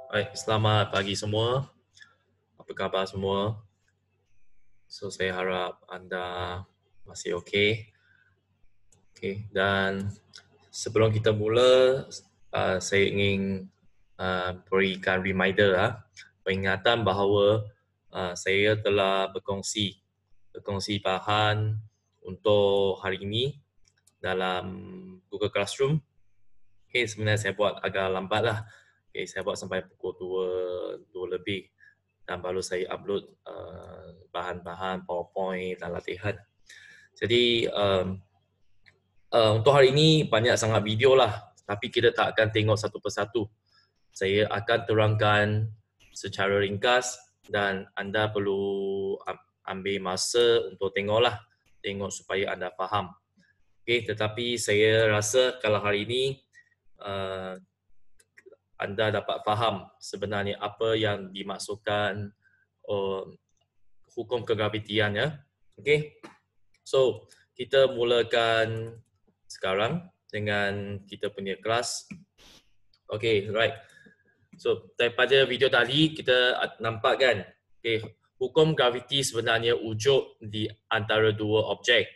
Baik, selamat pagi semua. Apa khabar semua? So, saya harap anda masih okey. Okey, dan sebelum kita mula, saya ingin berikan reminder, peringatan bahawa saya telah berkongsi bahan untuk hari ini dalam Google Classroom. Okay, sebenarnya saya buat agak lambat lah. Okay, saya buat sampai pukul 2 lebih dan baru saya upload bahan-bahan PowerPoint dan latihan. Jadi untuk hari ini banyak sangat video lah, tapi kita tak akan tengok satu persatu. Saya akan terangkan secara ringkas dan anda perlu ambil masa untuk tengok supaya anda faham. Okay, tetapi saya rasa kalau hari ini anda dapat faham sebenarnya apa yang dimaksudkan hukum kegravitian, ya. Okay, so kita mulakan sekarang dengan kita punya kelas. Okay, right. So daripada video tadi kita nampak kan, okay, hukum graviti sebenarnya wujud di antara dua objek.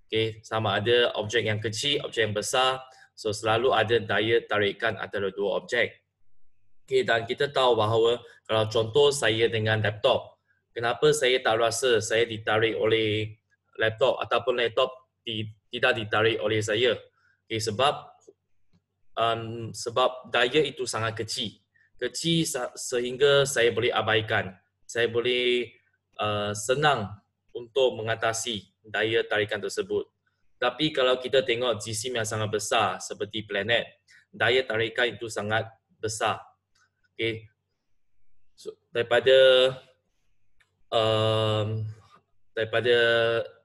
Okay, sama ada objek yang kecil, objek yang besar. So selalu ada daya tarikan antara dua objek. Okay, dan kita tahu bahawa kalau contoh saya dengan laptop, kenapa saya tak rasa saya ditarik oleh laptop ataupun laptop tidak ditarik oleh saya? Okay, sebab daya itu sangat kecil sehingga saya boleh abaikan. Saya boleh senang untuk mengatasi daya tarikan tersebut. Tapi kalau kita tengok jisim yang sangat besar seperti planet, daya tarikan itu sangat besar. Okay. So, daripada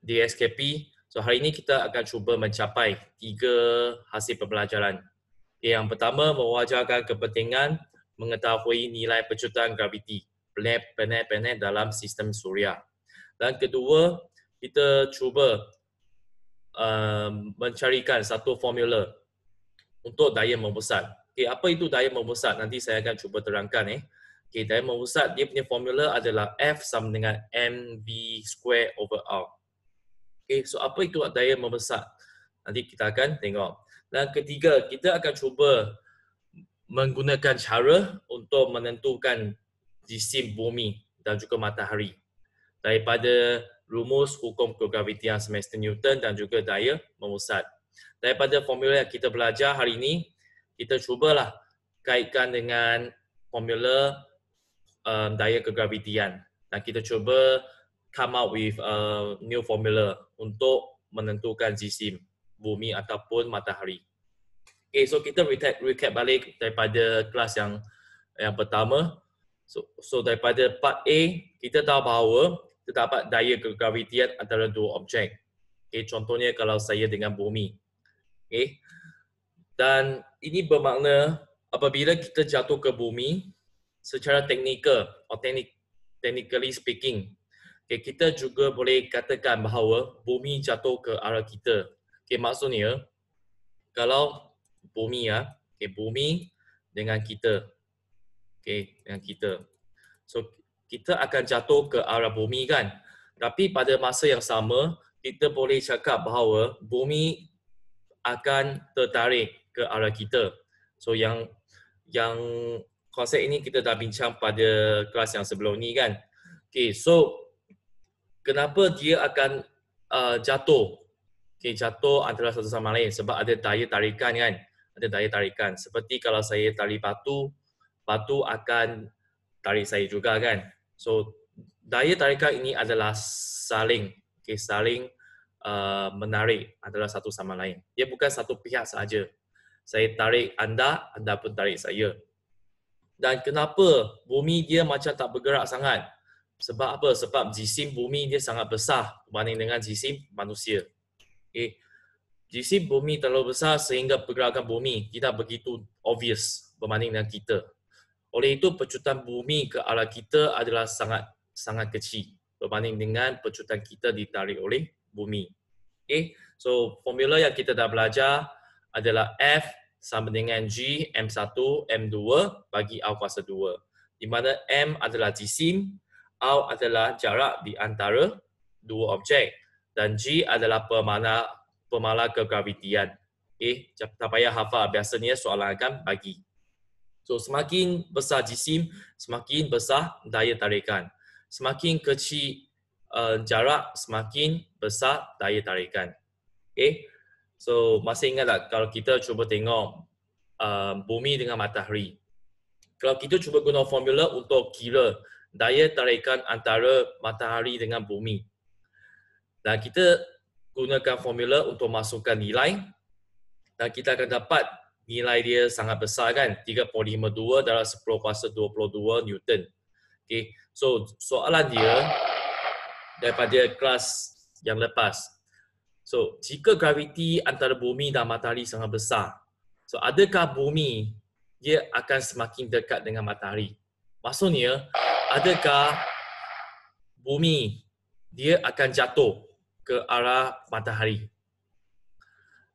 DSKP, so hari ini kita akan cuba mencapai 3 hasil pembelajaran. Okay, yang pertama, mewajarkan kepentingan mengetahui nilai pecutan graviti planet-planet dalam sistem suria. Dan kedua, kita cuba mencarikan satu formula untuk daya membesar. Okay, apa itu daya membesar? Nanti saya akan cuba terangkan. Okay, daya membesar, dia punya formula adalah F sama dengan mv square over R. Okay, so apa itu daya membesar? Nanti kita akan tengok. Dan ketiga, kita akan cuba menggunakan cara untuk menentukan jisim bumi dan juga matahari daripada rumus hukum kegravitian semester Newton dan juga daya membesar. Daripada formula yang kita belajar hari ini, kita cubalah kaitkan dengan formula daya kegravitian dan kita cuba come up with a new formula untuk menentukan jisim bumi ataupun matahari. Okay, so kita recap balik daripada kelas yang pertama. So daripada part A, kita tahu bahawa terdapat daya kegravitian antara dua objek. Okay, contohnya kalau saya dengan bumi. Okay. Dan ini bermakna apabila kita jatuh ke bumi, secara teknikal atau technically speaking, okay, kita juga boleh katakan bahawa bumi jatuh ke arah kita. Okay, maksudnya kalau bumi okay, bumi dengan kita, okay, dengan kita. So kita akan jatuh ke arah bumi kan. Tapi pada masa yang sama, kita boleh cakap bahawa bumi akan tertarik ke arah kita. So yang konsep ini kita dah bincang pada kelas yang sebelum ni kan. Okay, so kenapa dia akan jatuh? Okay, jatuh antara satu sama lain sebab ada daya tarikan kan. Ada daya tarikan. Seperti kalau saya tarik batu, batu akan tarik saya juga kan. So daya tarikan ini adalah saling menarik antara satu sama lain. Dia bukan satu pihak sahaja. Saya tarik anda, anda pun tarik saya. Dan kenapa bumi dia macam tak bergerak sangat? Sebab apa? Sebab jisim bumi dia sangat besar berbanding dengan jisim manusia. Okay. Jisim bumi terlalu besar sehingga pergerakan bumi tidak begitu obvious berbanding dengan kita. Oleh itu, pecutan bumi ke arah kita adalah sangat kecil berbanding dengan pecutan kita ditarik oleh bumi. Okay. So, formula yang kita dah belajar adalah F sama dengan G M1 M2 bagi A kuasa 2. Di mana M adalah jisim, A adalah jarak di antara dua objek dan G adalah pemala kegravitian. Okey, tak payah hafal, biasanya soalan akan bagi. So semakin besar jisim, semakin besar daya tarikan. Semakin kecil jarak, semakin besar daya tarikan. Okay. So masih ingat tak kalau kita cuba tengok bumi dengan matahari. Kalau kita cuba guna formula untuk kira daya tarikan antara matahari dengan bumi. Dan kita gunakan formula untuk masukkan nilai. Dan kita akan dapat nilai dia sangat besar kan. 3.52 darab 10 kuasa 22 Newton. Okay. So soalan dia daripada kelas yang lepas. So, jika graviti antara bumi dan matahari sangat besar, so adakah bumi dia akan semakin dekat dengan matahari? Maksudnya, adakah bumi dia akan jatuh ke arah matahari?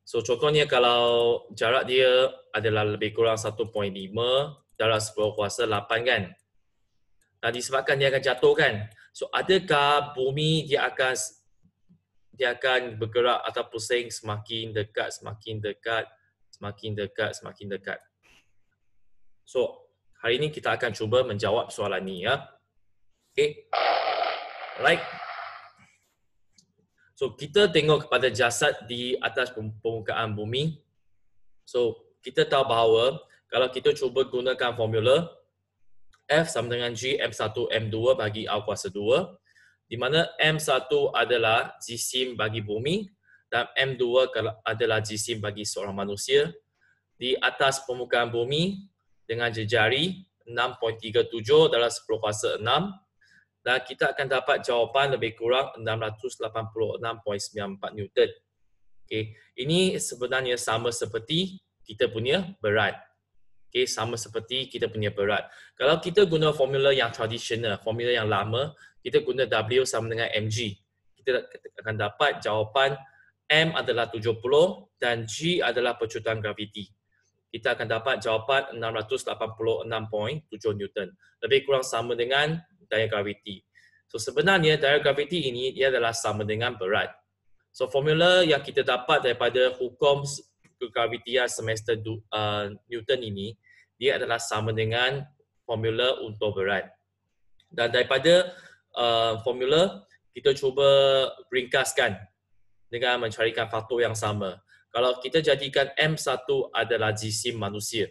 So, contohnya kalau jarak dia adalah lebih kurang 1.5 darab 10 kuasa 8 kan? Dan disebabkan dia akan jatuh kan? So, adakah bumi dia akan bergerak atau pusing semakin dekat, semakin dekat, semakin dekat, semakin dekat. So, hari ini kita akan cuba menjawab soalan ni ya. Okay. Right. So, kita tengok kepada jasad di atas permukaan bumi. So, kita tahu bahawa kalau kita cuba gunakan formula F sama dengan G M1 M2 bagi A kuasa 2, di mana M1 adalah jisim bagi bumi dan M2 adalah jisim bagi seorang manusia. Di atas permukaan bumi dengan jejari 6.37 darab 10 kuasa 6 dan kita akan dapat jawapan lebih kurang 686.94 Newton. Okay. Ini sebenarnya sama seperti kita punya berat. Okay, sama seperti kita punya berat. Kalau kita guna formula yang tradisional, formula yang lama, kita guna W sama dengan mg. Kita akan dapat jawapan M adalah 70 dan G adalah pecutan graviti. Kita akan dapat jawapan 686.7 Newton. Lebih kurang sama dengan daya graviti. So sebenarnya daya graviti ini dia adalah sama dengan berat. So formula yang kita dapat daripada hukum kegravitian semester Newton ini, dia adalah sama dengan formula untuk berat. Dan daripada formula, kita cuba ringkaskan dengan mencarikan faktor yang sama. Kalau kita jadikan M1 adalah jisim manusia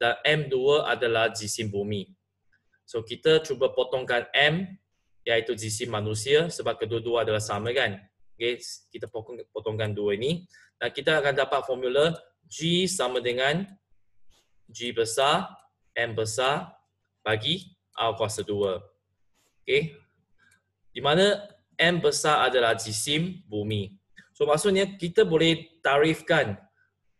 dan M2 adalah jisim bumi. So kita cuba potongkan M, iaitu jisim manusia sebab kedua-dua adalah sama kan. Okay, kita potongkan dua ini. Dan kita akan dapat formula G sama dengan G besar, M besar bagi A kuasa 2. Okay. Di mana M besar adalah jisim bumi. So maksudnya kita boleh tarifkan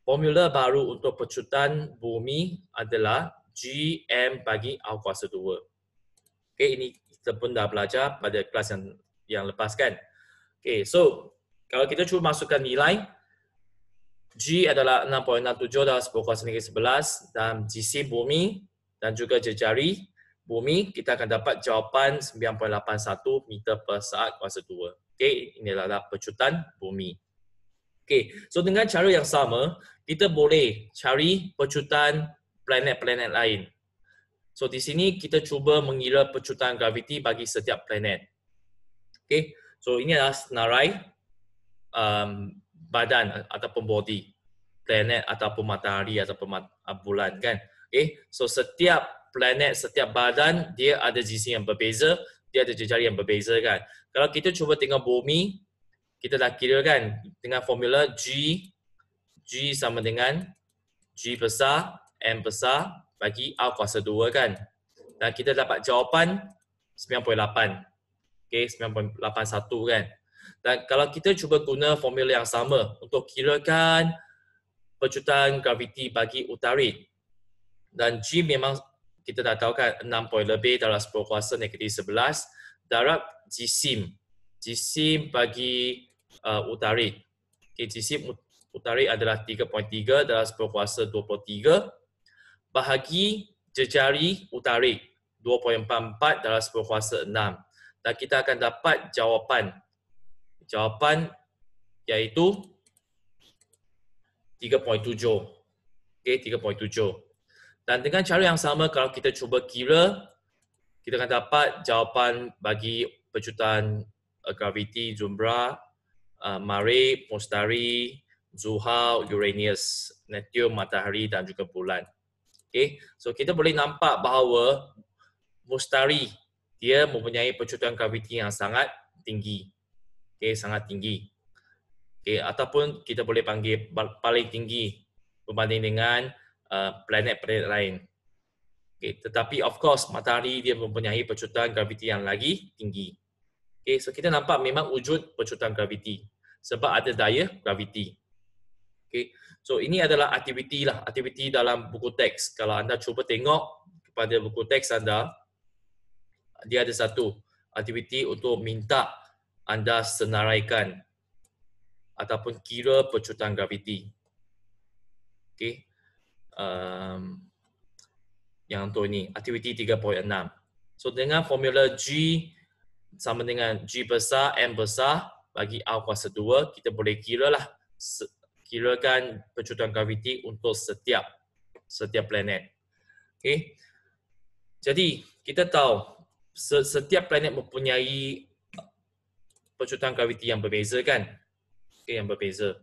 formula baru untuk pecutan bumi adalah GM bagi A kuasa 2. Okay, ini kita pun dah belajar pada kelas yang lepas kan. Okay, so kalau kita cuba masukkan nilai, G adalah 6.67 darab 10 kuasa -11 dan jisim bumi dan juga jejari bumi, kita akan dapat jawapan 9.81 meter per saat kuasa 2. Okay, ini adalah pecutan bumi. Okay, so dengan cara yang sama, kita boleh cari pecutan planet-planet lain. So di sini kita cuba mengira pecutan graviti bagi setiap planet. Okay, so ini adalah senarai badan ataupun body planet ataupun matahari ataupun bulan kan. Okay, so setiap planet, setiap badan dia ada jisim yang berbeza, dia ada jejari yang berbeza kan. Kalau kita cuba tengok bumi, kita dah kira kan dengan formula G sama dengan G besar, M besar bagi A kuasa 2 kan. Dan kita dapat jawapan 9.8. Okay, 9.81 kan. Dan kalau kita cuba guna formula yang sama untuk kirakan pecutan graviti bagi utarit. Dan G memang kita dah tahu kan 6 lebih darab 10 kuasa -11 darab jisim. Jisim bagi utarit. Okay, jisim Utarik adalah 3.3 dalam 10 kuasa 23 bahagi jejari utarik 2.44 dalam 10 kuasa 6. Dan kita akan dapat jawapan. Jawapan iaitu 3.7. Okey, 3.7. Dan dengan cara yang sama kalau kita cuba kira, kita akan dapat jawapan bagi pecutan graviti Zumbra, Mare, Mustari, Zuhal, Uranus, Neptune, Matahari dan juga bulan. Okay. So kita boleh nampak bahawa Mustari dia mempunyai pecutan graviti yang sangat tinggi. Okay, sangat tinggi. Okay, ataupun kita boleh panggil paling tinggi berbanding dengan planet-planet lain. Okay, tetapi of course Matahari dia mempunyai pecutan graviti yang lagi tinggi. Okay, so kita nampak memang wujud pecutan graviti sebab ada daya graviti. Okay, so ini adalah aktiviti lah, aktiviti dalam buku teks. Kalau anda cuba tengok kepada buku teks anda, dia ada satu aktiviti untuk minta anda senaraikan ataupun kira pecutan graviti. Okay. Yang untuk ini, aktiviti 3.6. So dengan formula G sama dengan G besar, M besar bagi R kuasa 2, kita boleh kirakan pecutan graviti untuk setiap planet. Okay. Jadi kita tahu setiap planet mempunyai pecutan graviti yang berbeza kan? Okay, yang berbeza.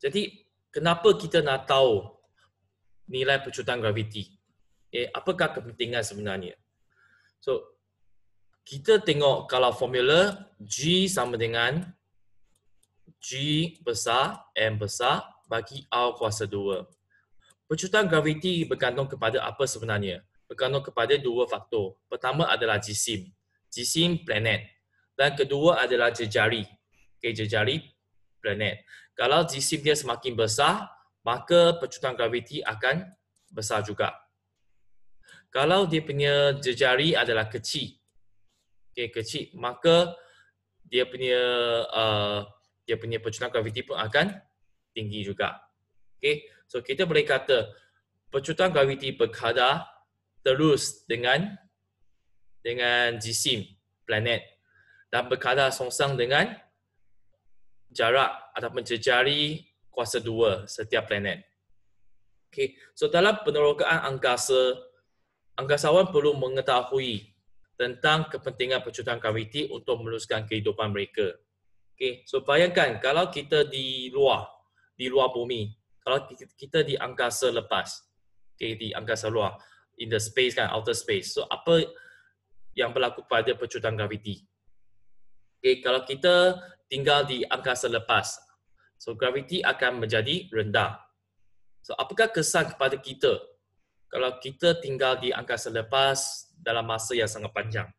Jadi kenapa kita nak tahu nilai pecutan graviti? Okay, apakah kepentingan sebenarnya? So kita tengok kalau formula G sama dengan G besar, M besar bagi R kuasa 2. Pecutan graviti bergantung kepada apa sebenarnya? Bergantung kepada dua faktor. Pertama adalah jisim. Jisim planet. Dan kedua adalah jejari. Okay, jejari planet. Kalau jisim dia semakin besar, maka pecutan graviti akan besar juga. Kalau dia punya jejari adalah kecil, okay, kecil, maka dia punya pecutan graviti pun akan tinggi juga. Okay, so kita boleh kata pecutan graviti berkadar terus dengan jisim planet dan berkadar songsang dengan jarak ataupun jejari kuasa 2 setiap planet. Okay, so dalam penerokaan angkasa, angkasawan perlu mengetahui tentang kepentingan pecutan graviti untuk meneruskan kehidupan mereka. Okay, so bayangkan kalau kita di luar bumi, kalau kita di angkasa lepas, okay, di angkasa luar, in the space kan, outer space. So apa yang berlaku pada pecutan graviti? Okay, kalau kita tinggal di angkasa lepas, so graviti akan menjadi rendah. So apakah kesan kepada kita kalau kita tinggal di angkasa lepas dalam masa yang sangat panjang?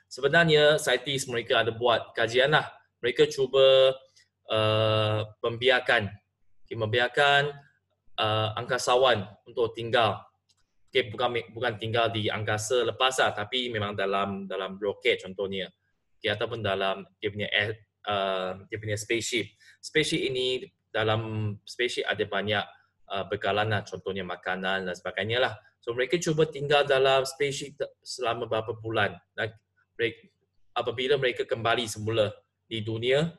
Sebenarnya saintis mereka ada buat kajian lah. Mereka cuba membiarkan angkasawan untuk tinggal. Okay, bukan tinggal di angkasa lepas lah, tapi memang dalam roket contohnya. Okay, ataupun dalam dia punya spaceship. Spaceship ini, dalam spaceship ada banyak bekalan lah, contohnya makanan dan sebagainya lah. So mereka cuba tinggal dalam spaceship selama beberapa bulan. Dan apabila mereka kembali semula di dunia,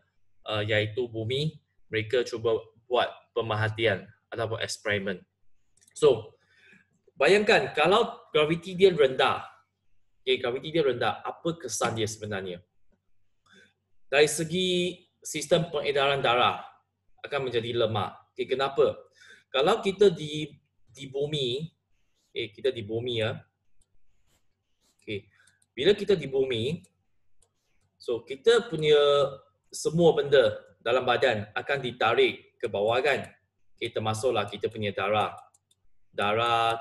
iaitu bumi, mereka cuba buat pemerhatian ataupun eksperimen. So bayangkan kalau graviti dia rendah, apa kesan dia sebenarnya? Dari segi sistem peredaran darah akan menjadi lemah. Okay, kenapa? Kalau kita di bumi, kita di bumi ya. Okay. Bila kita di bumi, so kita punya semua benda dalam badan akan ditarik ke bawah kan? Okay, termasuklah kita punya darah,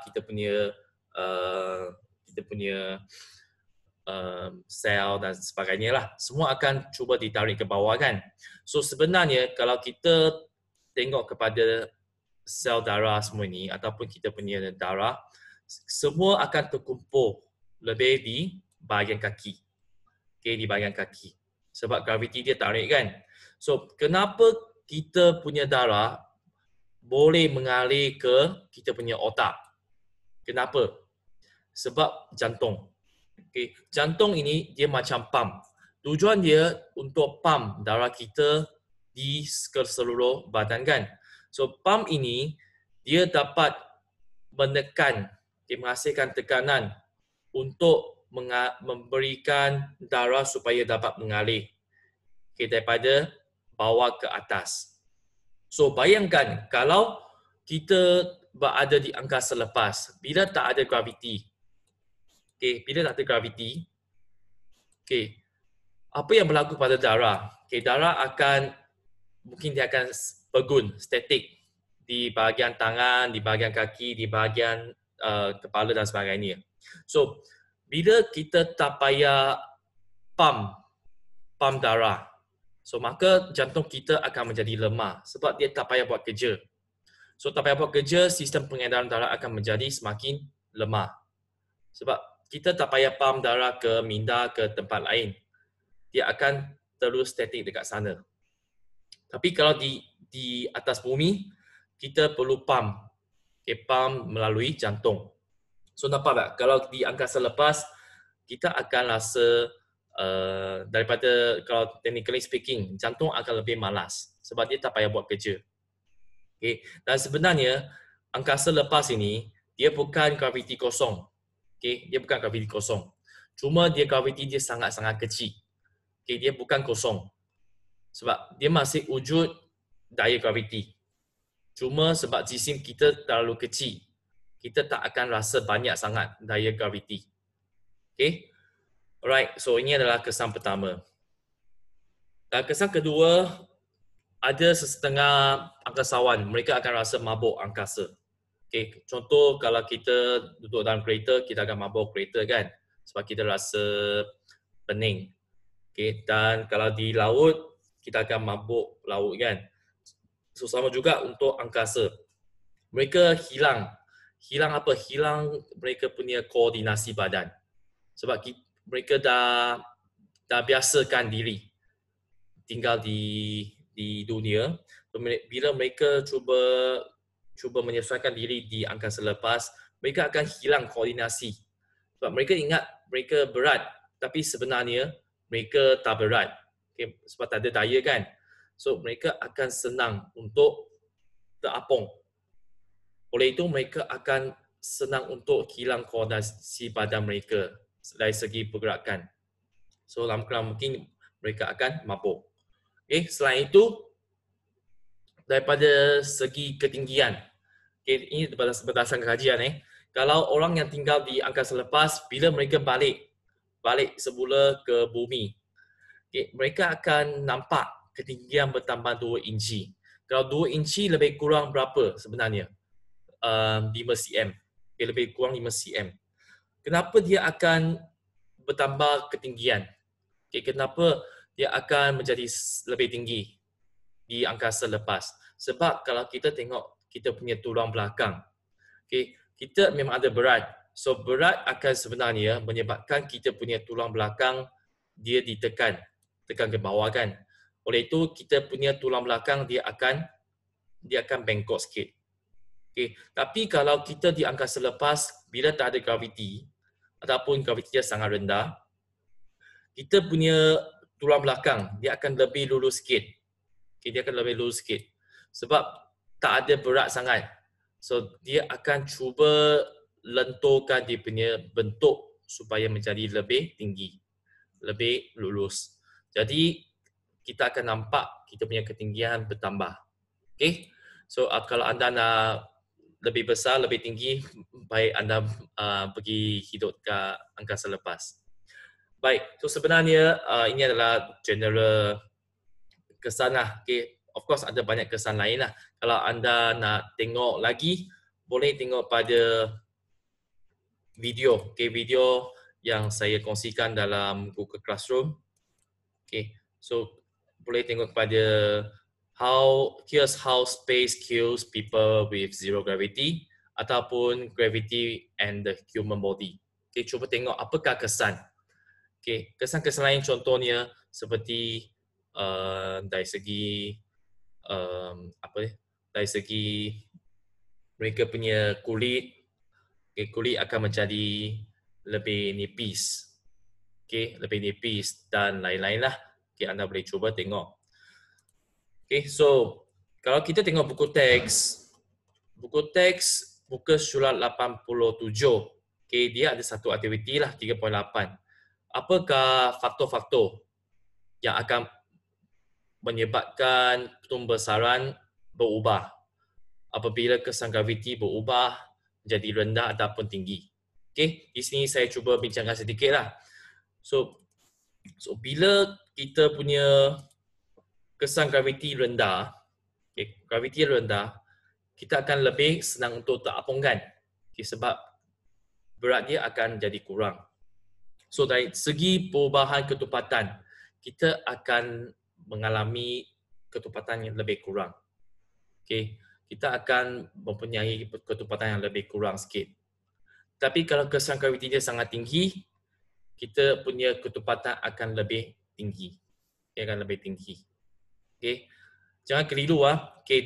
kita punya sel dan sebagainya lah. Semua akan cuba ditarik ke bawah kan? So sebenarnya kalau kita tengok kepada sel darah semua ini ataupun kita punya darah, semua akan terkumpul lebih di bahagian kaki. Okay, di bahagian kaki. Sebab graviti dia tarik kan? So kenapa kita punya darah boleh mengalir ke kita punya otak. Kenapa? Sebab jantung. Okay. Jantung ini dia macam pump. Tujuan dia untuk pump darah kita di seluruh badan kan. So pump ini dia dapat menekan, dia menghasilkan tekanan untuk memberikan darah supaya dapat mengalir daripada bawah ke atas. So bayangkan kalau kita berada di angkasa lepas, bila tak ada graviti, bila tak ada graviti, apa yang berlaku pada darah? Darah mungkin dia akan bergun, statik di bahagian tangan, di bahagian kaki, di bahagian kepala dan sebagainya. So, bila kita tak payah pump darah, so maka jantung kita akan menjadi lemah sebab dia tak payah buat kerja. So, tak payah buat kerja, sistem pengedaran darah akan menjadi semakin lemah. Sebab kita tak payah pump darah ke minda ke tempat lain. Dia akan terus statik dekat sana. Tapi kalau di atas bumi, kita perlu pump. Pump melalui jantung. So nampak tak? Kalau di angkasa lepas, kita akan rasa daripada, kalau technically speaking, jantung akan lebih malas. Sebab dia tak payah buat kerja. Dan sebenarnya, angkasa lepas ini, dia bukan graviti kosong. Dia bukan graviti kosong. Cuma graviti dia sangat-sangat kecil. Dia bukan kosong. Sebab dia masih wujud daya graviti. Cuma sebab jisim kita terlalu kecil, kita tak akan rasa banyak sangat daya graviti. Alright, so ini adalah kesan pertama. Dan kesan kedua, ada sesetengah angkasawan, mereka akan rasa mabuk angkasa. Contoh kalau kita duduk dalam kereta, kita akan mabuk kereta kan? Sebab kita rasa pening. Dan kalau di laut, kita akan mabuk laut kan. So sama juga untuk angkasa. Mereka hilang apa? Hilang mereka punya koordinasi badan. Sebab mereka dah biasakan diri tinggal di dunia. Bila mereka cuba menyesuaikan diri di angkasa lepas, mereka akan hilang koordinasi. Sebab mereka ingat mereka berat, tapi sebenarnya mereka tak berat. Sebab tak ada daya kan. So mereka akan senang untuk terapung. Oleh itu mereka akan senang untuk hilang koordinasi badan mereka dari segi pergerakan. So lama-lama mungkin mereka akan mabuk. Selain itu, daripada segi ketinggian. Ini berdasarkan kajian. Kalau orang yang tinggal di angkasa lepas, bila mereka balik semula ke bumi, mereka akan nampak ketinggian bertambah 2 inci. Kalau 2 inci lebih kurang berapa sebenarnya? 5 cm. Lebih kurang 5 cm. Kenapa dia akan bertambah ketinggian? Kenapa dia akan menjadi lebih tinggi di angkasa lepas? Sebab kalau kita tengok kita punya tulang belakang, kita memang ada berat. So berat akan sebenarnya menyebabkan kita punya tulang belakang dia tekan ke bawah kan. Oleh itu kita punya tulang belakang dia akan bengkok sikit. Tapi kalau kita di angkasa lepas, bila tak ada graviti ataupun graviti dia sangat rendah, kita punya tulang belakang dia akan lebih lurus sikit. Dia akan lebih lurus sikit. Sebab tak ada berat sangat. So dia akan cuba lenturkan dia punya bentuk supaya menjadi lebih tinggi, lebih lurus. Jadi kita akan nampak kita punya ketinggian bertambah. So kalau anda nak lebih besar, lebih tinggi, baik anda pergi hidup ke angkasa lepas. Baik, so sebenarnya ini adalah general kesan lah. Of course ada banyak kesan lain lah. Kalau anda nak tengok lagi, boleh tengok pada video. Video yang saya kongsikan dalam Google Classroom. So boleh tengok pada here's how space kills people with zero gravity ataupun gravity and the human body. Cuba tengok apakah kesan. Kesan-kesan lain contohnya seperti dari segi apa ni, dari segi mereka punya kulit, kulit akan menjadi lebih nipis. Lebih nipis dan lain-lain lah. Anda boleh cuba tengok. So kalau kita tengok buku teks muka surat 87. Dia ada satu aktiviti lah 3.8. Apakah faktor-faktor yang akan menyebabkan pembesaran berubah apabila kesan graviti berubah menjadi rendah ataupun tinggi? Di sini saya cuba bincangkan sedikit lah. So bila kita punya kesan graviti rendah, graviti rendah, kita akan lebih senang untuk terapungkan. Sebab berat dia akan jadi kurang. So dari segi perubahan ketupatan, kita akan mengalami ketupatan yang lebih kurang. Kita akan mempunyai ketupatan yang lebih kurang sikit. Tapi kalau kesan graviti dia sangat tinggi, kita punya ketupatan akan lebih tinggi. Dia akan lebih tinggi. Jangan keliru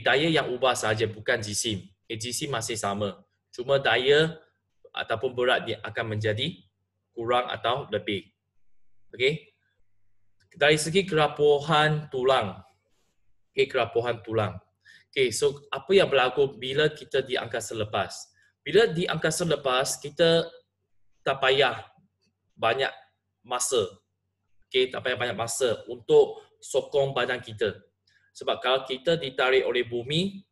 daya yang ubah sahaja, bukan jisim. Jisim masih sama. Cuma daya ataupun berat dia akan menjadi kurang atau lebih. Dari segi kerapuhan tulang. Kerapuhan tulang. So apa yang berlaku bila kita di angkasa lepas? Bila di angkasa lepas, kita tak payah banyak masa. Tak payah banyak masa untuk sokong badan kita. Sebab kalau kita ditarik oleh bumi,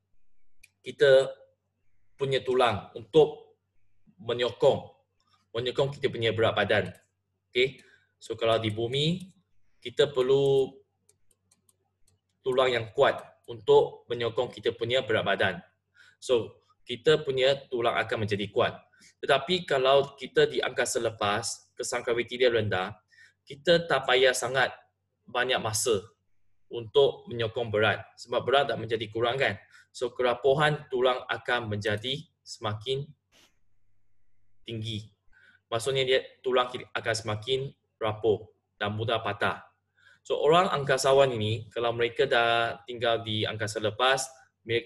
kita punya tulang untuk menyokong kita punya berat badan. So kalau di bumi, kita perlu tulang yang kuat untuk menyokong kita punya berat badan. So kita punya tulang akan menjadi kuat. Tetapi kalau kita di angkasa lepas, kesan graviti dia rendah, kita tak payah sangat banyak masa untuk menyokong berat. Sebab berat tak menjadi kurang kan. So kerapuhan tulang akan menjadi semakin tinggi. Maksudnya dia tulang akan semakin rapuh dan mudah patah. So orang angkasawan ini, kalau mereka dah tinggal di angkasa lepas,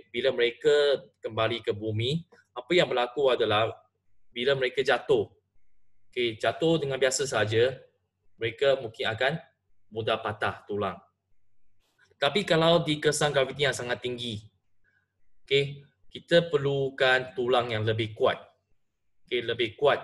bila mereka kembali ke bumi, apa yang berlaku adalah bila mereka jatuh. Jatuh dengan biasa saja, mereka mungkin akan mudah patah tulang. Tapi kalau di kesan graviti yang sangat tinggi, kita perlukan tulang yang lebih kuat. Lebih kuat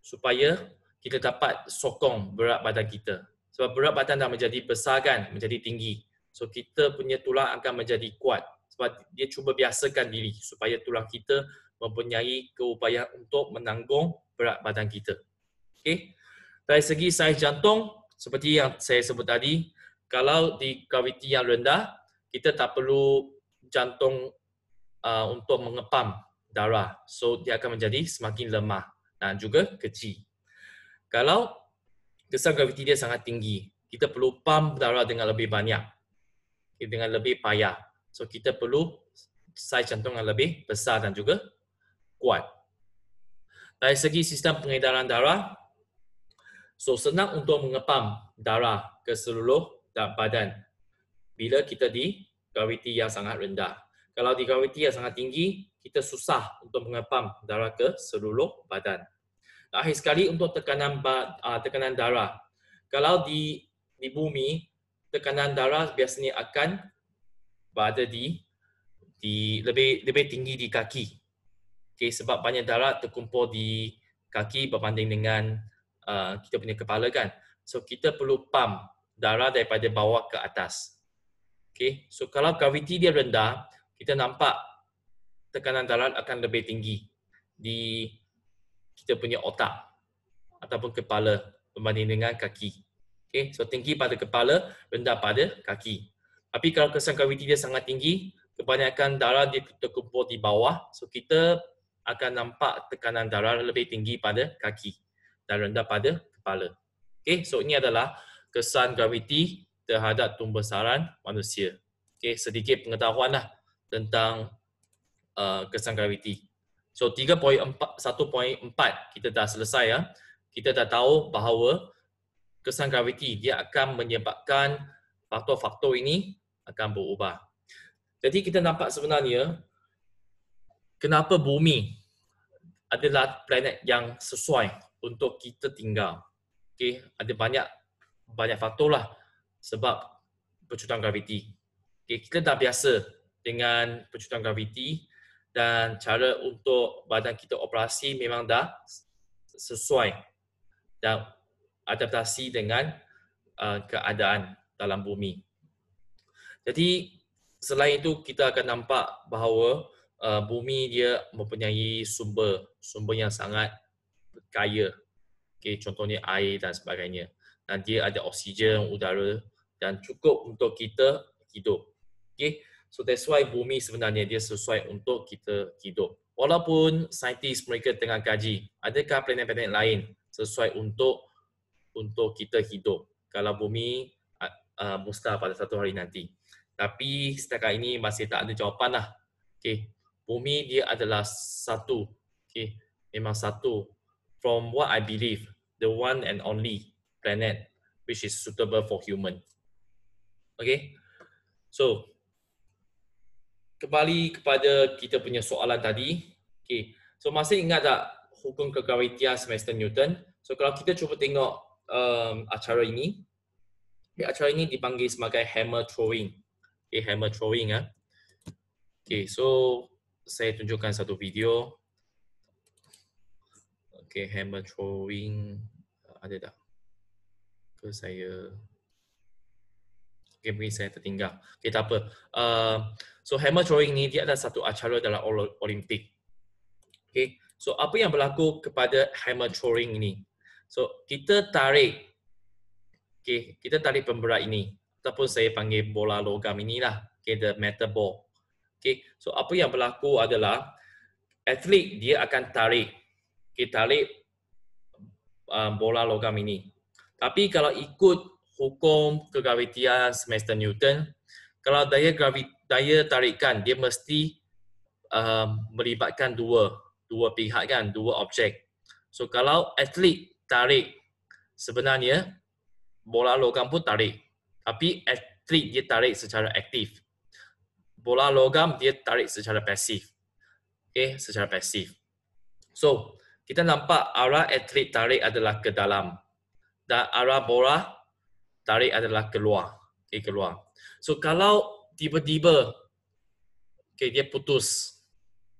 supaya kita dapat sokong berat badan kita. Sebab berat badan dah menjadi besar kan, menjadi tinggi. So kita punya tulang akan menjadi kuat. Sebab dia cuba biasakan diri supaya tulang kita mempunyai keupayaan untuk menanggung berat badan kita. Dari segi saiz jantung, seperti yang saya sebut tadi, kalau di graviti yang rendah, kita tak perlu jantung untuk mengepam darah. So dia akan menjadi semakin lemah dan juga kecil. Kalau kesan graviti dia sangat tinggi, kita perlu pump darah dengan lebih banyak, dengan lebih payah. So kita perlu saiz jantung yang lebih besar dan juga kuat. Dari segi sistem pengedaran darah, so senang untuk mengepam darah ke seluruh badan bila kita di graviti yang sangat rendah. Kalau di graviti yang sangat tinggi, kita susah untuk mengepam darah ke seluruh badan. Akhir sekali untuk tekanan darah. Kalau di bumi, tekanan darah biasanya akan berada di lebih tinggi di kaki. Sebab banyak darah terkumpul di kaki berbanding dengan kita punya kepala kan. So kita perlu pump darah daripada bawah ke atas. So kalau graviti dia rendah, kita nampak tekanan darah akan lebih tinggi di kita punya otak ataupun kepala berbanding dengan kaki. So tinggi pada kepala, rendah pada kaki. Tapi kalau kesan graviti dia sangat tinggi, kebanyakan darah dia terkumpul di bawah, so kita akan nampak tekanan darah lebih tinggi pada kaki dan rendah pada kepala. So ini adalah kesan graviti terhadap tumbesaran manusia. Sedikit pengetahuan lah tentang kesan graviti. So 1.4 kita dah selesai ya. Kita dah tahu bahawa kesan graviti dia akan menyebabkan faktor-faktor ini akan berubah. Jadi kita nampak sebenarnya kenapa bumi adalah planet yang sesuai untuk kita tinggal. Okay, ada banyak faktor lah sebab percutan graviti. Okay, kita dah biasa dengan percutan graviti dan cara untuk badan kita operasi memang dah sesuai dan adaptasi dengan keadaan dalam bumi. Jadi selain itu kita akan nampak bahawa bumi dia mempunyai sumber yang sangat kaya. Okay, contohnya air dan sebagainya. Dan dia ada oksigen, udara dan cukup untuk kita hidup. Okay, so that's why bumi sebenarnya dia sesuai untuk kita hidup. Walaupun saintis mereka tengah kaji, adakah planet-planet lain sesuai untuk kita hidup kalau bumi musnah pada satu hari nanti. Tapi setakat ini masih tak ada jawapan lah. Okay. Bumi dia adalah satu. Okay. Memang satu. From what I believe, the one and only planet which is suitable for human. Okay. So, kembali kepada kita punya soalan tadi. Okay. So, masih ingat tak hukum kegravitian semester Newton? So, kalau kita cuba tengok acara ini, acara ini dipanggil sebagai hammer throwing. Okay, hammer throwing. Okay, so saya tunjukkan satu video. Okay, hammer throwing. Ada tak? Ke saya... Okay, mungkin saya tertinggal. Okay, tak apa. So, hammer throwing ni dia adalah satu acara dalam Olimpik. Okay, so apa yang berlaku kepada hammer throwing ini? So, kita tarik. Okay, kita tarik pemberat ini. Ataupun saya panggil bola logam inilah. Okay, the metal ball. Okay, so apa yang berlaku adalah atlet dia akan tarik. Okay, tarik bola logam ini. Tapi kalau ikut hukum kegravitian semester Newton, kalau daya tarikan dia mesti melibatkan dua pihak kan, dua objek. So kalau atlet tarik, sebenarnya bola logam pun tarik. Tapi atlet dia tarik secara aktif. Bola logam dia tarik secara pasif. Okay, secara pasif. So, kita nampak arah atlet tarik adalah ke dalam. Dan arah bola tarik adalah keluar. Okay, keluar. So, kalau tiba-tiba okay, dia putus.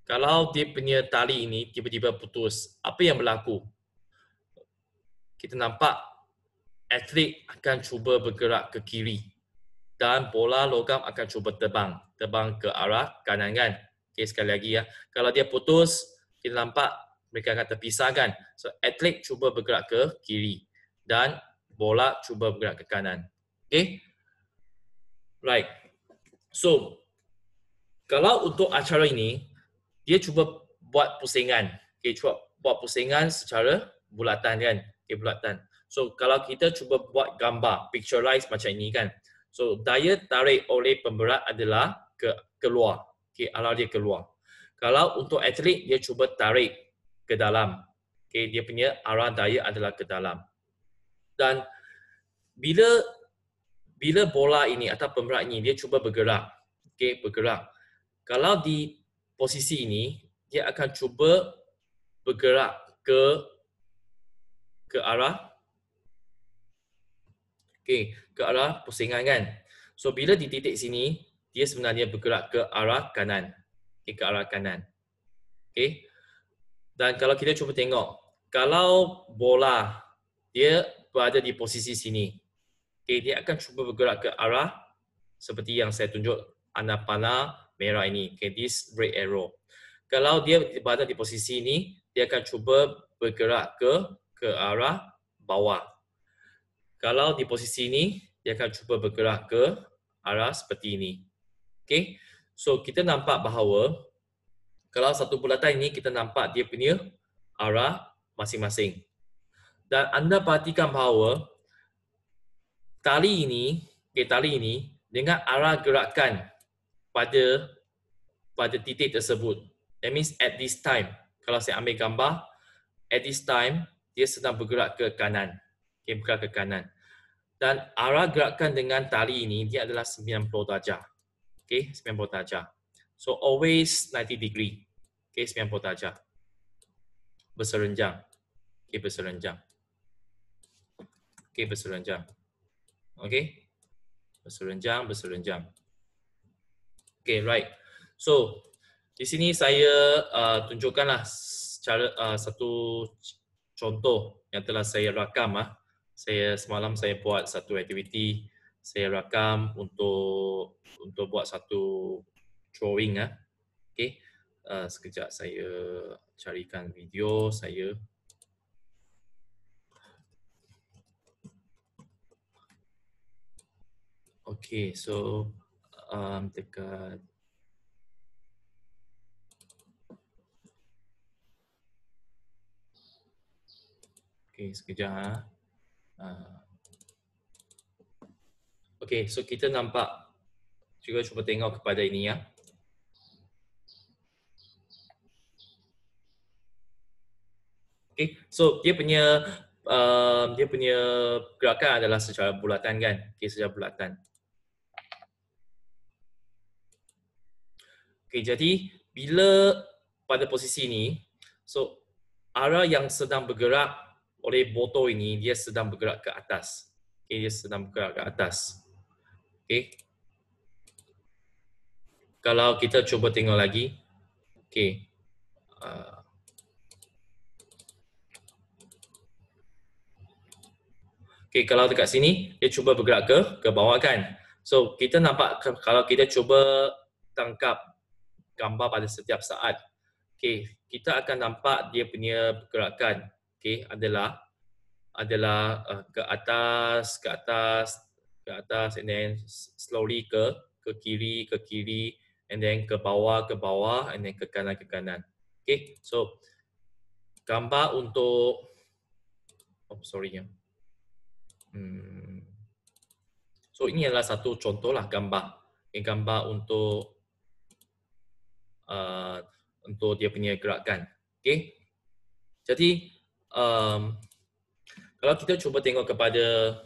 Kalau dia punya tali ini tiba-tiba putus, apa yang berlaku? Kita nampak atlet akan cuba bergerak ke kiri dan bola logam akan cuba terbang ke arah kanan kan. Okay, sekali lagi ya. Kalau dia putus, kita nampak mereka akan terpisah kan. So atlet cuba bergerak ke kiri dan bola cuba bergerak ke kanan. Okay? Right. So kalau untuk acara ini, dia cuba buat pusingan. Okay, cuba buat pusingan secara bulatan kan. Okay, bulatan. So kalau kita cuba buat gambar, picturize macam ini kan. So daya tarik oleh pemberat adalah keluar. Okay, arah dia keluar. Kalau untuk atlet dia cuba tarik ke dalam. Okay, dia punya arah daya adalah ke dalam. Dan bila bola ini atau pemberat ini dia cuba bergerak. Okay, bergerak. Kalau di posisi ini dia akan cuba bergerak ke arah ke arah pusingan kan. So bila di titik sini dia sebenarnya bergerak ke arah kanan. Ke arah kanan. Okay. Dan kalau kita cuba tengok, kalau bola dia berada di posisi sini, dia akan cuba bergerak ke arah seperti yang saya tunjuk anak panah merah ini, this red arrow. Kalau dia berada di posisi ini, dia akan cuba bergerak ke arah bawah. Kalau di posisi ini, dia akan cuba bergerak ke arah seperti ini. Okay? So, kita nampak bahawa kalau satu bulatan ini, kita nampak dia punya arah masing-masing. Dan anda perhatikan bahawa tali ini dengan arah gerakan pada titik tersebut. That means at this time, kalau saya ambil gambar, at this time, dia sedang bergerak ke kanan. Okay, bergerak ke kanan. Dan arah gerakan dengan tali ini dia adalah 90 darjah. Okay, 90 darjah. So always 90 degree. Okay, 90 darjah. Berserenjang. Okay, berserenjang. Okay, berserenjang. Okay, berserenjang, berserenjang. Okay, right. So di sini saya tunjukkanlah satu contoh yang telah saya rakam. Semalam saya buat satu aktiviti, saya rakam untuk buat satu drawing. Okay, sekejap saya carikan video saya. Okay, so dekat. Okay, sekejap. Okay, so kita nampak, juga cuba tengok kepada ini ya. Okay, so dia punya gerakan adalah secara bulatan kan? Okay, secara bulatan. Okay, jadi bila pada posisi ini, so arah yang sedang bergerak oleh botol ini, dia sedang bergerak ke atas. Okay, dia sedang bergerak ke atas. Okay. Kalau kita cuba tengok lagi, okay. Okay, kalau dekat sini, dia cuba bergerak ke bawah kan. So, kita nampak kalau kita cuba tangkap gambar pada setiap saat, okay, kita akan nampak dia punya pergerakan, okay, adalah ke atas, and then slowly ke kiri, and then ke bawah, and then ke kanan. Okay, so gambar untuk, so ini adalah satu contoh lah gambar untuk dia punya gerakan. Okay, jadi kalau kita cuba tengok kepada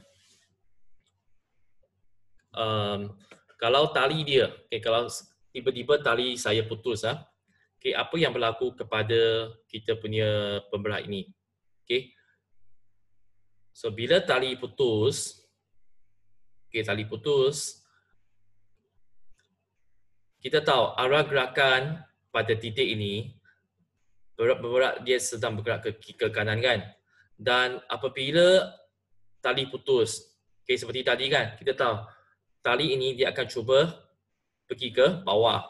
kalau tali dia, okay, kalau tiba-tiba tali saya putus, okay, apa yang berlaku kepada kita punya pembelah ini? Okay, so bila tali putus, okay, kita tahu arah gerakan pada titik ini bergerak, dia sedang bergerak ke kanan kan? Dan apabila tali putus, okay, seperti tadi kan, kita tahu tali ini dia akan cuba pergi ke bawah.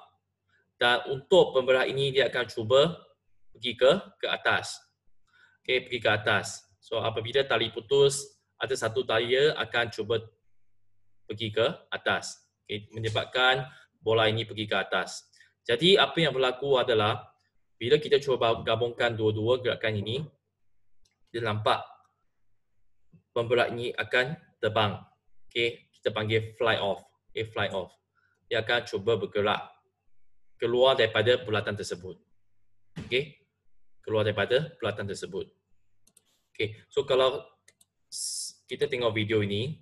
Dan untuk pembelah ini dia akan cuba pergi ke atas. Okay, pergi ke atas. So apabila tali putus, ada satu tali akan cuba pergi ke atas. Okay, menyebabkan bola ini pergi ke atas. Jadi apa yang berlaku adalah bila kita cuba gabungkan dua-dua gerakan ini, kita nampak pembelah ini akan terbang. Okay, kita panggil fly off. Okay, fly off. Dia akan cuba bergerak keluar daripada bulatan tersebut. Okay, keluar daripada bulatan tersebut. Okay, so kalau kita tengok video ini,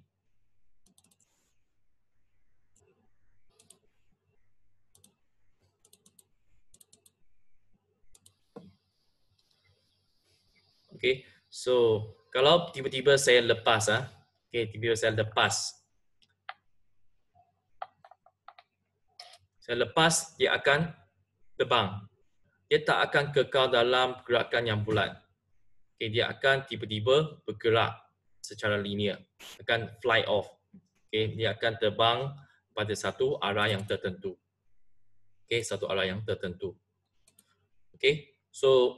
okay, so kalau tiba-tiba saya lepas, okay, tiba-tiba saya lepas, dia akan terbang. Dia tak akan kekal dalam gerakan yang bulat. Okay, dia akan tiba-tiba bergerak secara linear, akan fly off. Okay, dia akan terbang pada satu arah yang tertentu. Okay, satu arah yang tertentu. Okay, so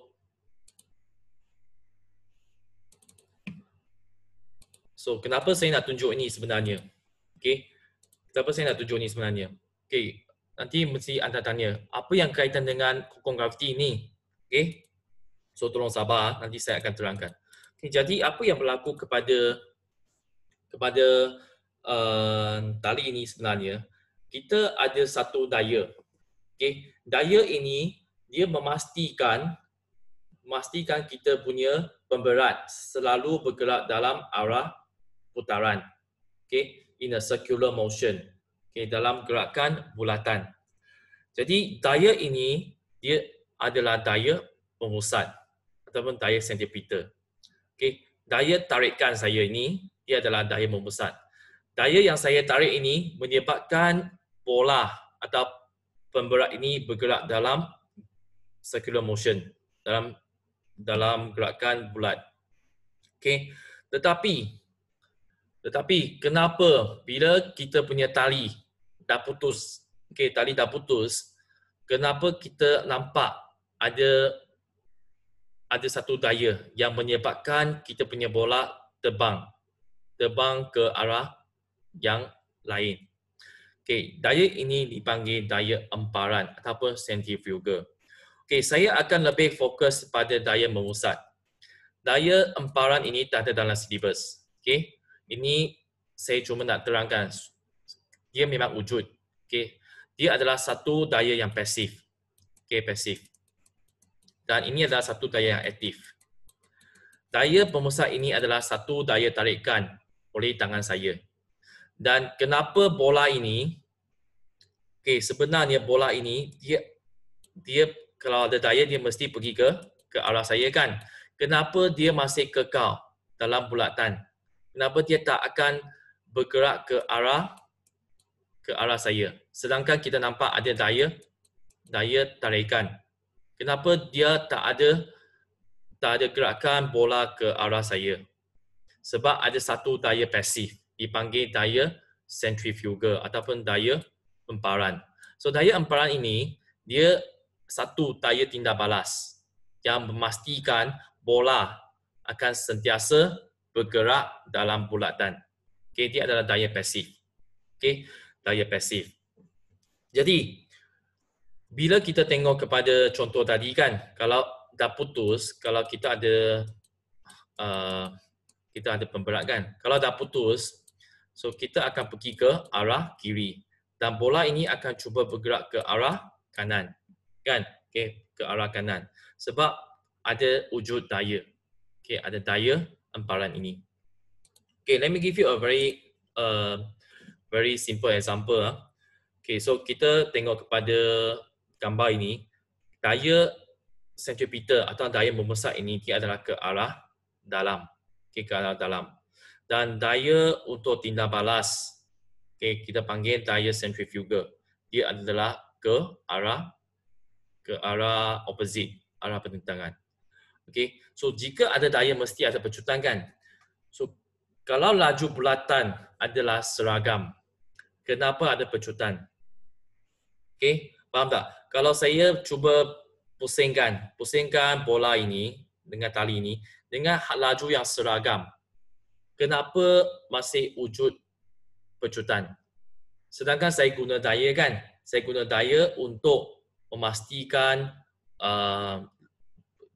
kenapa saya nak tunjuk ini sebenarnya? Okay, kenapa saya nak tunjuk ini sebenarnya? Okay, nanti mesti anda tanya, apa yang kaitan dengan kokong graviti ini? Okay, so tolong sabar, nanti saya akan terangkan. Okay, jadi apa yang berlaku kepada tali ini sebenarnya? Kita ada satu daya. Okay, daya ini dia memastikan kita punya pemberat selalu bergerak dalam arah putaran. Okay, in a circular motion. Okay, dalam gerakan bulatan. Jadi daya ini dia adalah daya pemusat ataupun daya sentripetal. Okay, daya tarikan saya ini dia adalah daya memusat. Daya yang saya tarik ini menyebabkan bola atau pemberat ini bergerak dalam circular motion, dalam gerakan bulat. Okay, tetapi kenapa bila kita punya tali dah putus, tali dah putus, kenapa kita nampak ada satu daya yang menyebabkan kita punya bola terbang ke arah yang lain. Daya ini dipanggil daya emparan ataupun centrifugal. Saya akan lebih fokus pada daya memusat. Daya emparan ini tak ada dalam silibus. Ini saya cuma nak terangkan. Dia memang wujud. Dia adalah satu daya yang pasif. Pasif. Dan ini adalah satu daya yang aktif. Daya pemusat ini adalah satu daya tarikan oleh tangan saya. Dan kenapa bola ini, sebenarnya bola ini, dia kalau ada daya, dia mesti pergi ke arah saya kan. Kenapa dia masih kekal dalam bulatan? Kenapa dia tak akan bergerak ke arah saya? Sedangkan kita nampak ada daya tarikan. Kenapa dia tak ada gerakan bola ke arah saya? Sebab ada satu daya pasif dipanggil daya centrifugal ataupun daya emparan. So daya emparan ini dia satu daya tindak balas yang memastikan bola akan sentiasa bergerak dalam bulatan. Dia adalah daya pasif. Daya pasif. Jadi bila kita tengok kepada contoh tadi kan, kalau dah putus, kalau kita ada pemberat kan. Kalau dah putus, so kita akan pergi ke arah kiri dan bola ini akan cuba bergerak ke arah kanan. Kan? Ke arah kanan. Sebab ada wujud daya. Ada daya emparan ini. Let me give you a very simple example. So kita tengok kepada gambar ini, daya centripetal atau daya memusat ini dia adalah ke arah dalam. Ke arah dalam. Dan daya untuk tindak balas, kita panggil daya centrifugal. Dia adalah ke arah opposite, arah pertentangan. So jika ada daya mesti ada pecutan kan. So kalau laju bulatan adalah seragam, kenapa ada pecutan? Faham tak? Kalau saya cuba pusingkan bola ini dengan tali ini dengan laju yang seragam, kenapa masih wujud pecutan? Sedangkan saya guna daya kan? Saya guna daya untuk memastikan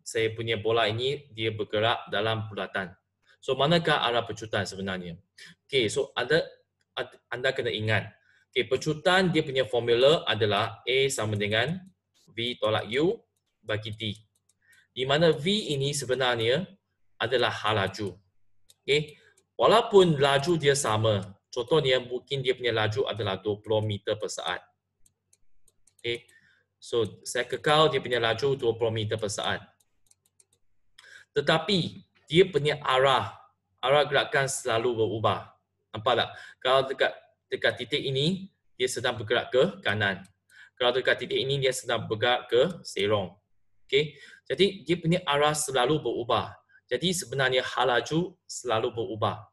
saya punya bola ini dia bergerak dalam bulatan. So manakah arah pecutan sebenarnya? So anda kena ingat. Pecutan dia punya formula adalah A sama dengan V tolak U bagi T. Di mana V ini sebenarnya adalah hal laju. Walaupun laju dia sama, contohnya mungkin dia punya laju adalah 20 meter per saat. So saya kekal dia punya laju 20 meter per saat. Tetapi dia punya arah gerakan selalu berubah. Nampak tak? Kalau dekat titik ini, dia sedang bergerak ke kanan. Kalau dekat titik ini, dia sedang bergerak ke serong. Jadi dia punya arah selalu berubah. Jadi sebenarnya hal laju selalu berubah.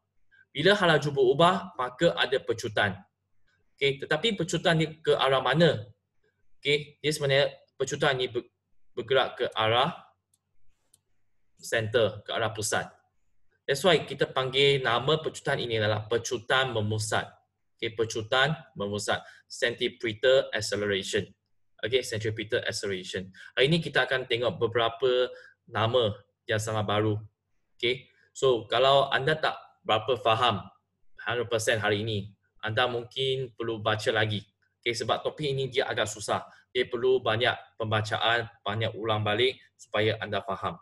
Bila hal laju berubah, maka ada pecutan. Tetapi pecutan ni ke arah mana? Dia sebenarnya pecutan ni bergerak ke arah center, ke arah pusat. That's why kita panggil nama pecutan ini adalah pecutan memusat. Pecutan memusat. Centripetal acceleration. Centripetal acceleration. Hari ini kita akan tengok beberapa nama yang sangat baru. So kalau anda tak berapa faham 100% hari ini, anda mungkin perlu baca lagi. Sebab topik ini dia agak susah. Dia perlu banyak pembacaan, banyak ulang balik supaya anda faham.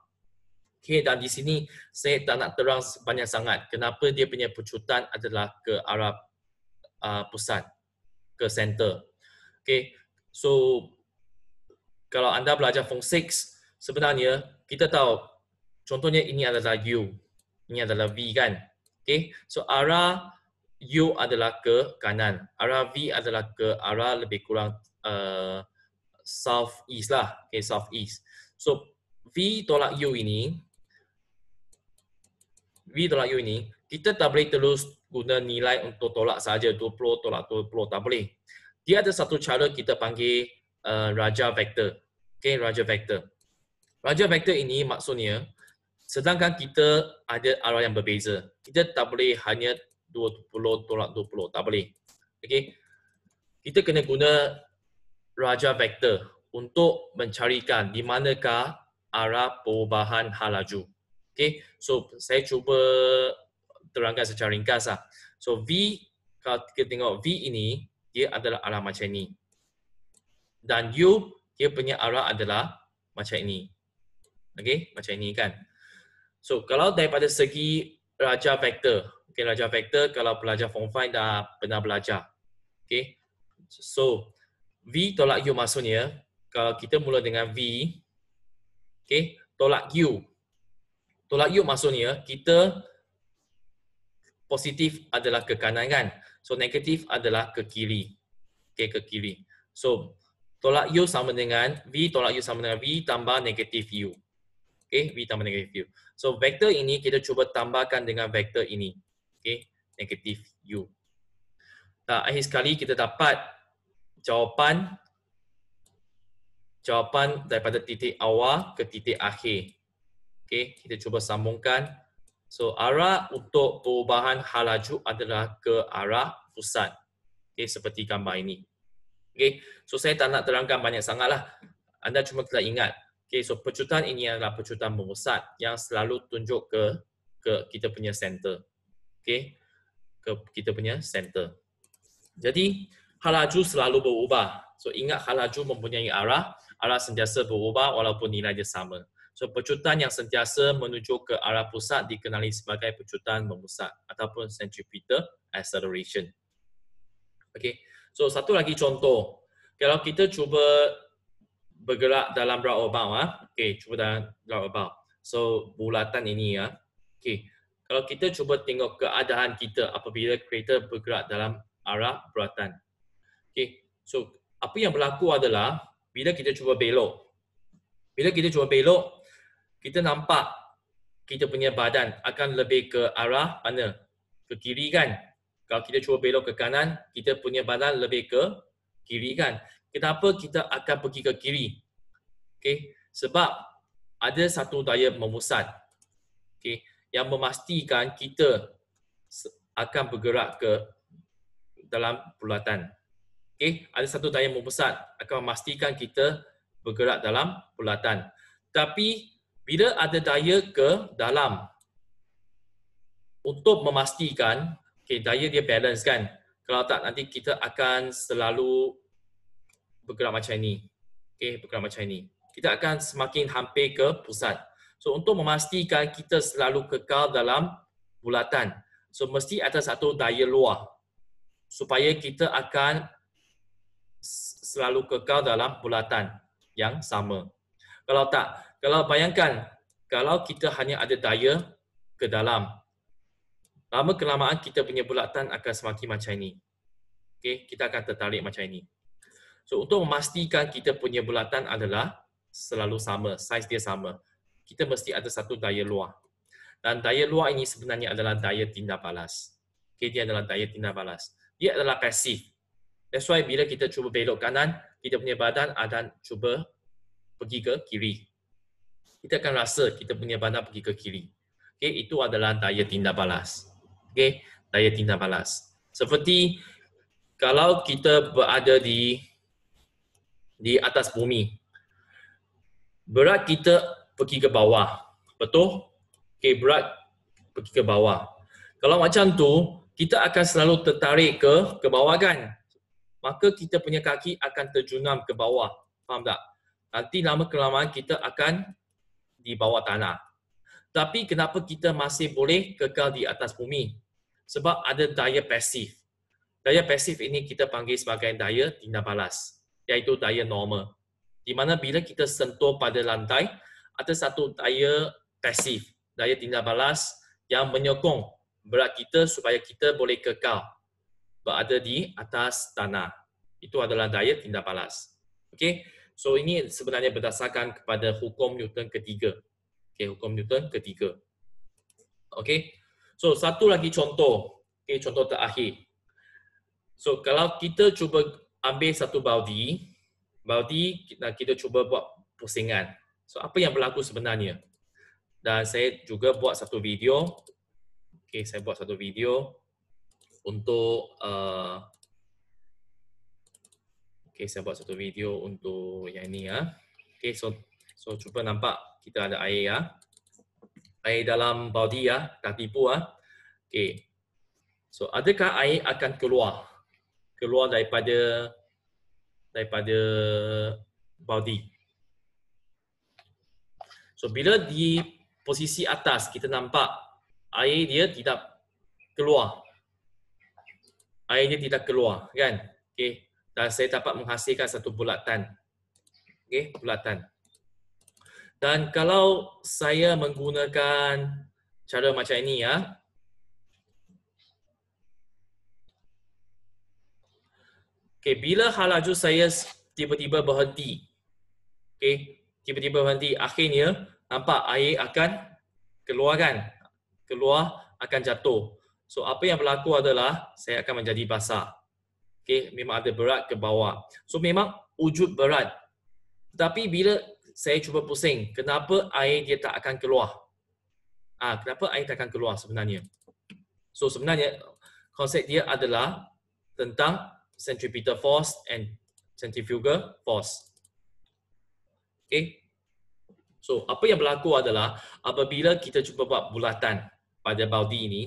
Dan di sini saya tak nak terang banyak sangat kenapa dia punya pecutan adalah ke arah pusat. ke center. Okay, so kalau anda belajar form 6, sebenarnya kita tahu, contohnya ini adalah U, ini adalah V kan. Okay, so arah U adalah ke kanan, arah V adalah ke arah lebih kurang south east lah, okay, south east. So V tolak U ini, kita tak boleh terus guna nilai untuk tolak saja 20 tolak 20, tak boleh. Dia ada satu cara kita panggil raja vektor. Okay, raja vektor. Raja vektor ini maksudnya, sedangkan kita ada arah yang berbeza, kita tak boleh hanya 20 tolak 20, tak boleh. Okay, kita kena guna raja vektor untuk mencarikan di manakah arah perubahan hal laju. Okay, so saya cuba terangkan secara ringkas lah. So V, kalau kita tengok V ini, dia adalah arah macam ini. Dan U, dia punya arah adalah macam ini. Okay, macam ini kan. So kalau daripada segi raja vektor, okay, raja vektor kalau pelajar form 5 dah pernah belajar. Okay, so V tolak U maksudnya, kalau kita mula dengan V, okay, tolak U. Tolak U maksudnya, kita positif adalah ke kanan kan. So negatif adalah ke kiri. Okay, ke kiri. So tolak U sama dengan V, tolak U sama dengan V tambah negatif U. Okay, V tambah negatif U. So vektor ini kita cuba tambahkan dengan vektor ini. Okay, negatif U. Nah, akhir sekali kita dapat jawapan daripada titik awal ke titik akhir. Okay, kita cuba sambungkan. So arah untuk perubahan hal laju adalah ke arah pusat. Okay, seperti gambar ini. Okay, so saya tak nak terangkan banyak sangatlah. Anda cuma kena ingat. Okay, so pecutan ini adalah pecutan memusat yang selalu tunjuk ke kita punya center. Okay, ke kita punya center. Jadi hal laju selalu berubah. So ingat hal laju mempunyai arah sentiasa berubah walaupun nilai dia sama. So pecutan yang sentiasa menuju ke arah pusat dikenali sebagai pecutan memusat ataupun centripetal acceleration. Okay, so satu lagi contoh. Kalau kita cuba bergerak dalam roundabout, okay, cuba dalam roundabout. So bulatan ini ya. Okay, kalau kita cuba tengok keadaan kita apabila kereta bergerak dalam arah bulatan. Okay, so apa yang berlaku adalah bila kita cuba belok. Bila kita cuba belok, kita nampak kita punya badan akan lebih ke arah mana? Ke kiri kan? Kalau kita cuba belok ke kanan, kita punya badan lebih ke kiri kan? Kenapa kita akan pergi ke kiri? Okay, sebab ada satu daya memusat, okay, yang memastikan kita akan bergerak ke dalam bulatan. Okay, ada satu daya memusat akan memastikan kita bergerak dalam bulatan. Tapi bila ada daya ke dalam, untuk memastikan, okay, daya dia balance kan. Kalau tak nanti kita akan selalu bergerak macam ini. Okay, bergerak macam ini. Kita akan semakin hampir ke pusat. So untuk memastikan kita selalu kekal dalam bulatan, so mesti ada satu daya luar supaya kita akan selalu kekal dalam bulatan yang sama. Kalau tak, kalau bayangkan, kalau kita hanya ada daya ke dalam, lama kelamaan kita punya bulatan akan semakin macam ini. Okay, kita akan tertarik macam ini. So untuk memastikan kita punya bulatan adalah selalu sama, saiz dia sama, kita mesti ada satu daya luar. Dan daya luar ini sebenarnya adalah daya tindak balas. Okay, dia adalah daya tindak balas. Dia adalah pasif. That's why bila kita cuba belok kanan, kita punya badan akan cuba pergi ke kiri. Kita akan rasa kita punya badan pergi ke kiri. Okay, itu adalah daya tindak balas. Okay, daya tindak balas. Seperti kalau kita berada di atas bumi, berat kita pergi ke bawah. Betul? Okay, berat pergi ke bawah. Kalau macam tu, kita akan selalu tertarik ke bawah kan? Maka kita punya kaki akan terjunam ke bawah. Faham tak? Nanti lama kelamaan kita akan di bawah tanah. Tapi kenapa kita masih boleh kekal di atas bumi? Sebab ada daya pasif. Daya pasif ini kita panggil sebagai daya tindak balas, iaitu daya normal. Di mana bila kita sentuh pada lantai, ada satu daya pasif, daya tindak balas yang menyokong berat kita supaya kita boleh kekal berada di atas tanah. Itu adalah daya tindak balas. Okey. So ini sebenarnya berdasarkan kepada hukum Newton ketiga. Okey, hukum Newton ketiga. Okey. So satu lagi contoh. Okey, contoh terakhir. So kalau kita cuba ambil satu baudi dan kita cuba buat pusingan. So apa yang berlaku sebenarnya? Dan saya juga buat satu video. Okey, saya buat satu video untuk saya buat satu video untuk yang ini ya. Okey, so cuba nampak kita ada air ya. Air dalam baudi ya, tak tipu ah. Okey. So adakah air akan keluar daripada baudi? So bila di posisi atas kita nampak air dia tidak keluar. Air dia tidak keluar kan? Okey. Dan saya dapat menghasilkan satu bulatan. Okey, bulatan. Dan kalau saya menggunakan cara macam ini ya. Okey, bila hal laju saya tiba-tiba berhenti. Okey, tiba-tiba berhenti, akhirnya nampak air akan keluar kan? Keluar akan jatuh. So apa yang berlaku adalah saya akan menjadi basah. Okey, memang ada berat ke bawah. So memang wujud berat. Tetapi bila saya cuba pusing, kenapa air dia tak akan keluar? Kenapa air tak akan keluar sebenarnya? So sebenarnya konsep dia adalah tentang centripetal force and centrifugal force. Okay. So apa yang berlaku adalah apabila kita cuba buat bulatan pada baudi ini,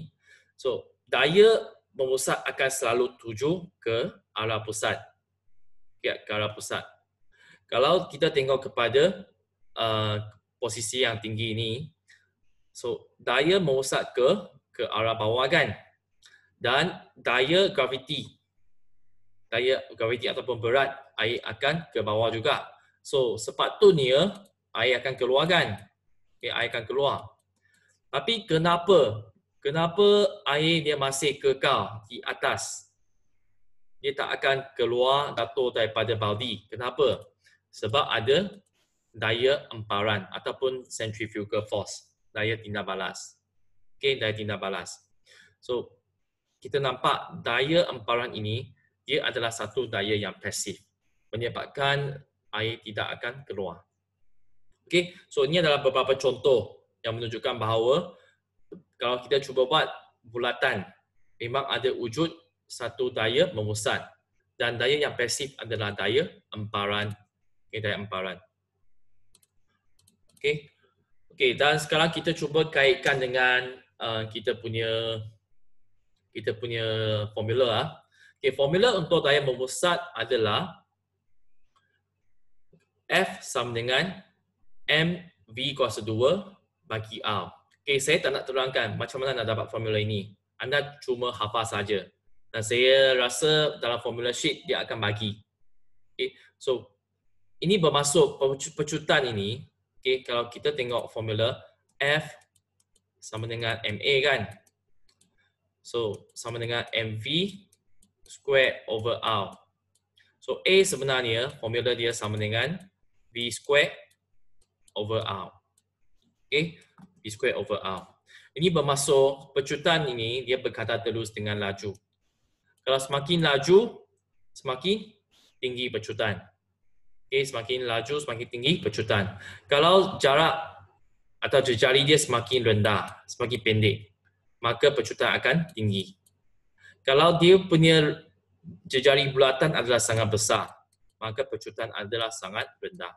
so daya memusat akan selalu tuju ke arah pusat. Ya, ke arah pusat. Kalau kita tengok kepada posisi yang tinggi ini, so daya memusat ke arah bawah kan? Dan daya graviti ataupun berat air akan ke bawah juga. So sepatutnya air akan keluar kan? Okay, air akan keluar. Tapi kenapa air dia masih kekal di atas? Dia tak akan keluar jatuh daripada baudi. Kenapa? Sebab ada daya emparan ataupun centrifugal force, daya tindak balas. Okay, daya tindak balas. So kita nampak daya emparan ini dia adalah satu daya yang pasif, menyebabkan air tidak akan keluar. Okey, so ini adalah beberapa contoh yang menunjukkan bahawa kalau kita cuba buat bulatan, memang ada wujud satu daya memusat dan daya yang pasif adalah daya emparan. Okey, daya emparan. Okey. Okey, dan sekarang kita cuba kaitkan dengan kita punya formula. Okay, formula untuk daya memusat adalah F sama dengan mv kuasa 2 bagi R. Okay, saya tak nak terangkan macam mana nak dapat formula ini. Anda cuma hafal saja. Dan saya rasa dalam formula sheet dia akan bagi. Okay, so ini bermaksud pecutan ini, okay, kalau kita tengok formula F sama dengan MA kan. So sama dengan MV square over R. So A sebenarnya formula dia sama dengan V square over R. Okay, V square over R. Ini bermaksud pecutan ini dia berkaitan terus dengan laju. Kalau semakin laju, semakin tinggi pecutan. Okay, semakin laju, semakin tinggi pecutan. Kalau jarak atau jejari dia semakin rendah, semakin pendek, maka pecutan akan tinggi. Kalau dia punya jejari bulatan adalah sangat besar, maka pecutan adalah sangat rendah.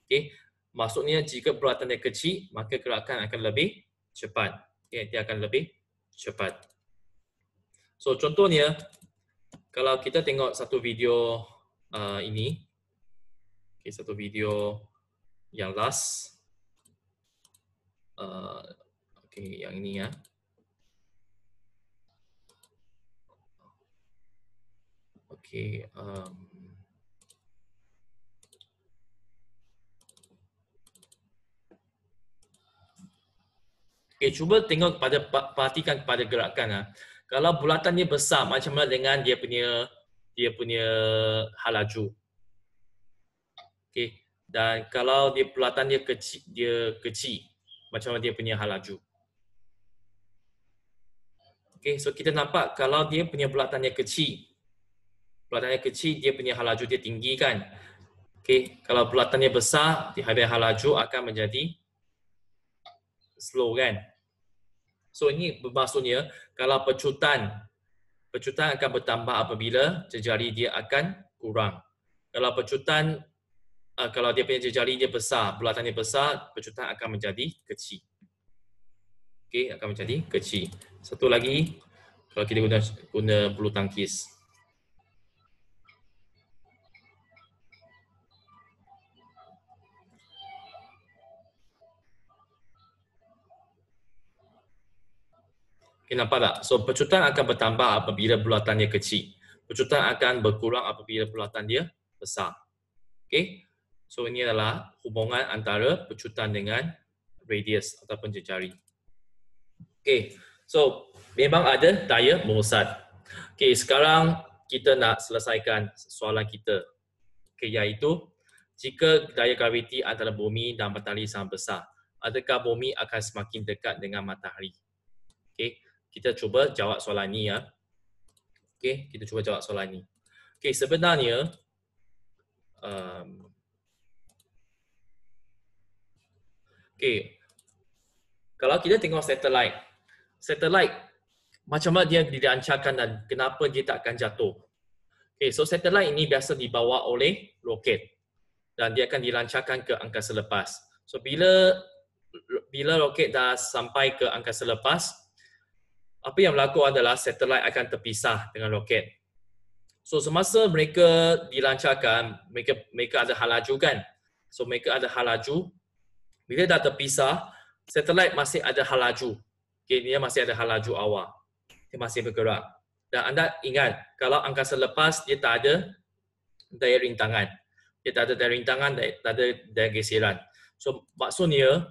Okay. Maksudnya jika bulatan dia kecil, maka gerakan akan lebih cepat. Okay. Dia akan lebih cepat. So contohnya, kalau kita tengok satu video ini, okay, satu video yang last, okay, yang ini ya. Okey, okay, cuba tengok perhatikan pada gerakan. Kalau bulatannya besar, macam mana dengan dia punya halaju. Okay. Dan kalau dia bulatannya kecil, macam mana dia punya halaju. Okay, so kita nampak kalau dia punya bulatannya kecil, dia punya halaju dia tinggi kan. Okay, kalau bulatannya besar, dia halaju akan menjadi slow kan. So ini bermaksudnya kalau pecutan akan bertambah apabila jejari dia akan kurang. Kalau pecutan, kalau dia punya jejari dia besar, bulatannya besar, pecutan akan menjadi kecil. Okey, akan menjadi kecil. Satu lagi, kalau kita guna bulu tangkis. Okay, nampak tak? So, pecutan akan bertambah apabila bulatannya kecil. Pecutan akan berkurang apabila bulatan dia besar. Okay? So, ini adalah hubungan antara pecutan dengan radius ataupun jejari. Okay. So, memang ada daya memusat. Okay, sekarang kita nak selesaikan soalan kita. Okay, iaitu, jika daya graviti antara bumi dan matahari sangat besar, adakah bumi akan semakin dekat dengan matahari? Okay. Kita cuba jawab soalan ni ya. Okey, kita cuba jawab soalan ni. Okey, sebenarnya kalau kita tengok satelit macam mana dia dirancangkan dan kenapa dia tak akan jatuh. Okey, so satelit ini biasa dibawa oleh roket dan dia akan dirancangkan ke angkasa lepas. So bila roket dah sampai ke angkasa lepas, apa yang berlaku adalah satelit akan terpisah dengan roket. So semasa mereka dilancarkan, mereka ada halaju kan. So mereka ada halaju. Bila dah terpisah, satelit masih ada halaju. Okay, dia masih ada halaju awal. Dia masih bergerak. Dan anda ingat, kalau angkasa lepas dia tak ada daya rintangan. Dia tak ada daya rintangan, tak ada daya geseran. So maksudnya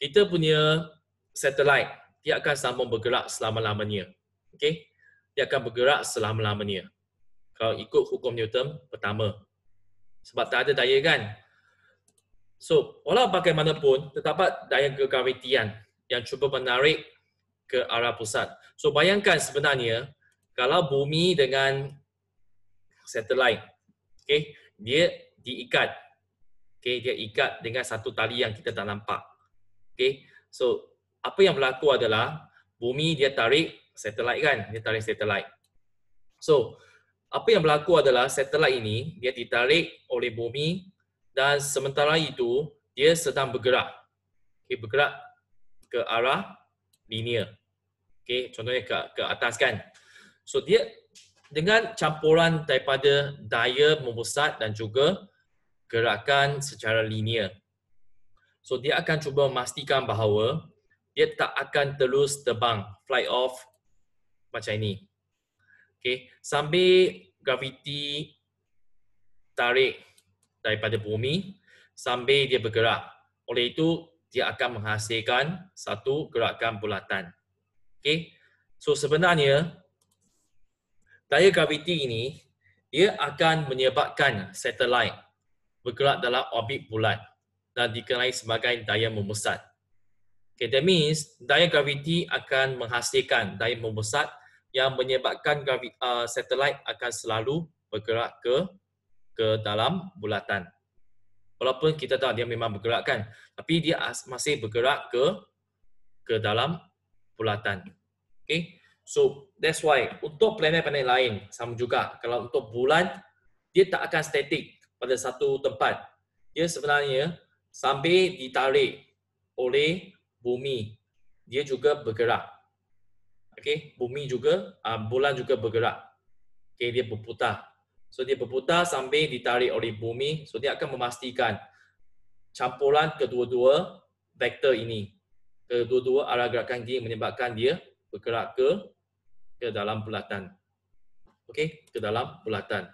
kita punya satelit dia akan sambung bergerak selama-lamanya. Okay? Dia akan bergerak selama-lamanya. Kalau ikut hukum Newton pertama. Sebab tak ada daya kan. So, walau bagaimanapun, terdapat daya kegravitian yang cuba menarik ke arah pusat. So, bayangkan sebenarnya, kalau bumi dengan satelit, okay, dia diikat. Okay, dia ikat dengan satu tali yang kita tak nampak. Okay, so, apa yang berlaku adalah, bumi dia tarik satelit kan, dia tarik satelit. So, apa yang berlaku adalah satelit ini dia ditarik oleh bumi dan sementara itu dia sedang bergerak. Okay, bergerak ke arah linear. Okay, contohnya ke atas kan. So dia dengan campuran daripada daya memusat dan juga gerakan secara linear. So dia akan cuba memastikan bahawa dia tak akan terus terbang, fly off macam ini. Okay, sambil graviti tarik daripada bumi sambil dia bergerak. Oleh itu, dia akan menghasilkan satu gerakan bulatan. Okay, so sebenarnya daya graviti ini dia akan menyebabkan satelit bergerak dalam orbit bulat dan dikenali sebagai daya memusat. Okay, that means daya graviti akan menghasilkan daya memusat yang menyebabkan satelit akan selalu bergerak ke dalam bulatan. Walaupun kita tahu dia memang bergerak kan, tapi dia masih bergerak ke dalam bulatan. Okay, so that's why untuk planet-planet lain sama juga. Kalau untuk bulan, dia tak akan statik pada satu tempat. Dia sebenarnya sambil ditarik oleh bumi, dia juga bergerak. Okay, bumi juga, bulan juga bergerak. Okay, dia berputar. So dia berputar sambil ditarik oleh bumi. So dia akan memastikan campuran kedua-dua vektor ini. Kedua-dua arah gerakan ini menyebabkan dia bergerak ke dalam bulatan. okey, ke dalam bulatan.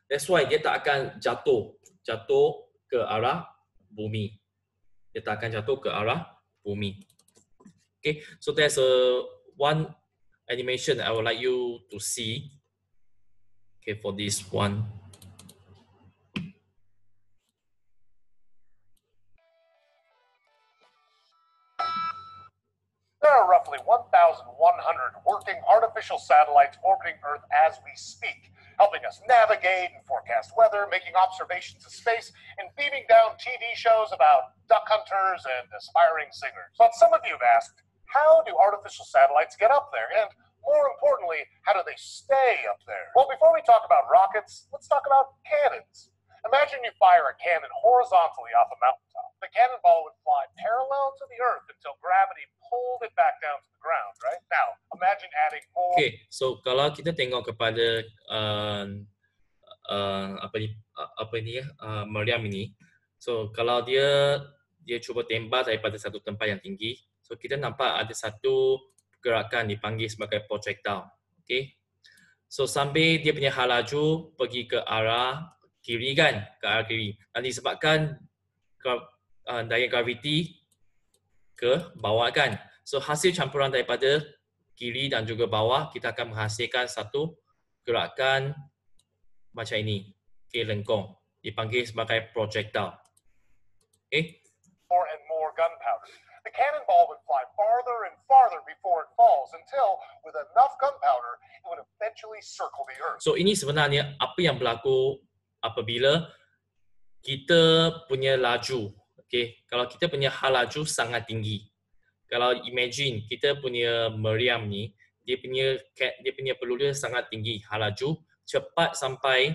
That's why dia tak akan jatuh ke arah bumi. Dia tak akan jatuh ke arah bumi. Okay, so there's one animation I would like you to see. Okay, for this one. There are roughly 1,100 working artificial satellites orbiting Earth as we speak, helping us navigate and forecast weather, making observations of space, and beaming down TV shows about duck hunters and aspiring singers. But some of you have asked, how do artificial satellites get up there? And more importantly, how do they stay up there? Well, before we talk about rockets, let's talk about cannons. Imagine you fire a cannon horizontally off a mountaintop. The cannonball would fly parallel to the Earth until gravity pulled it back down to the ground, right? Now, imagine adding more... Okay, so kalau kita tengok kepada meriam ini, so kalau dia cuba tembak daripada satu tempat yang tinggi, so kita nampak ada satu gerakan dipanggil sebagai projectile. Okay, so sambil dia punya laju pergi ke arah kiri kan, ke arah kiri. Dan disebabkan daya graviti ke bawah kan. So hasil campuran daripada kiri dan juga bawah, kita akan menghasilkan satu gerakan macam ini. Okay, lengkung. Dipanggil sebagai projectile. Okay. More and more gunpowder. The cannonball would fly farther and farther before it falls until, with enough gunpowder, it would eventually circle the Earth. So ini sebenarnya apa yang berlaku apabila kita punya laju. Okay, kalau kita punya laju sangat tinggi. Kalau imagine kita punya meriam ni, dia punya peluru sangat tinggi, laju cepat sampai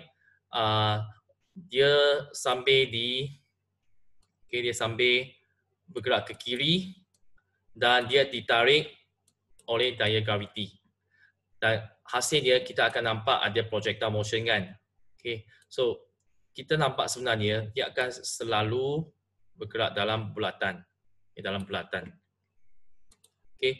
dia sampai dia sampai bergerak ke kiri dan dia ditarik oleh daya graviti. Dan hasil dia kita akan nampak ada projectile motion kan. Okay, so kita nampak sebenarnya dia akan selalu bergerak dalam bulatan. Okay.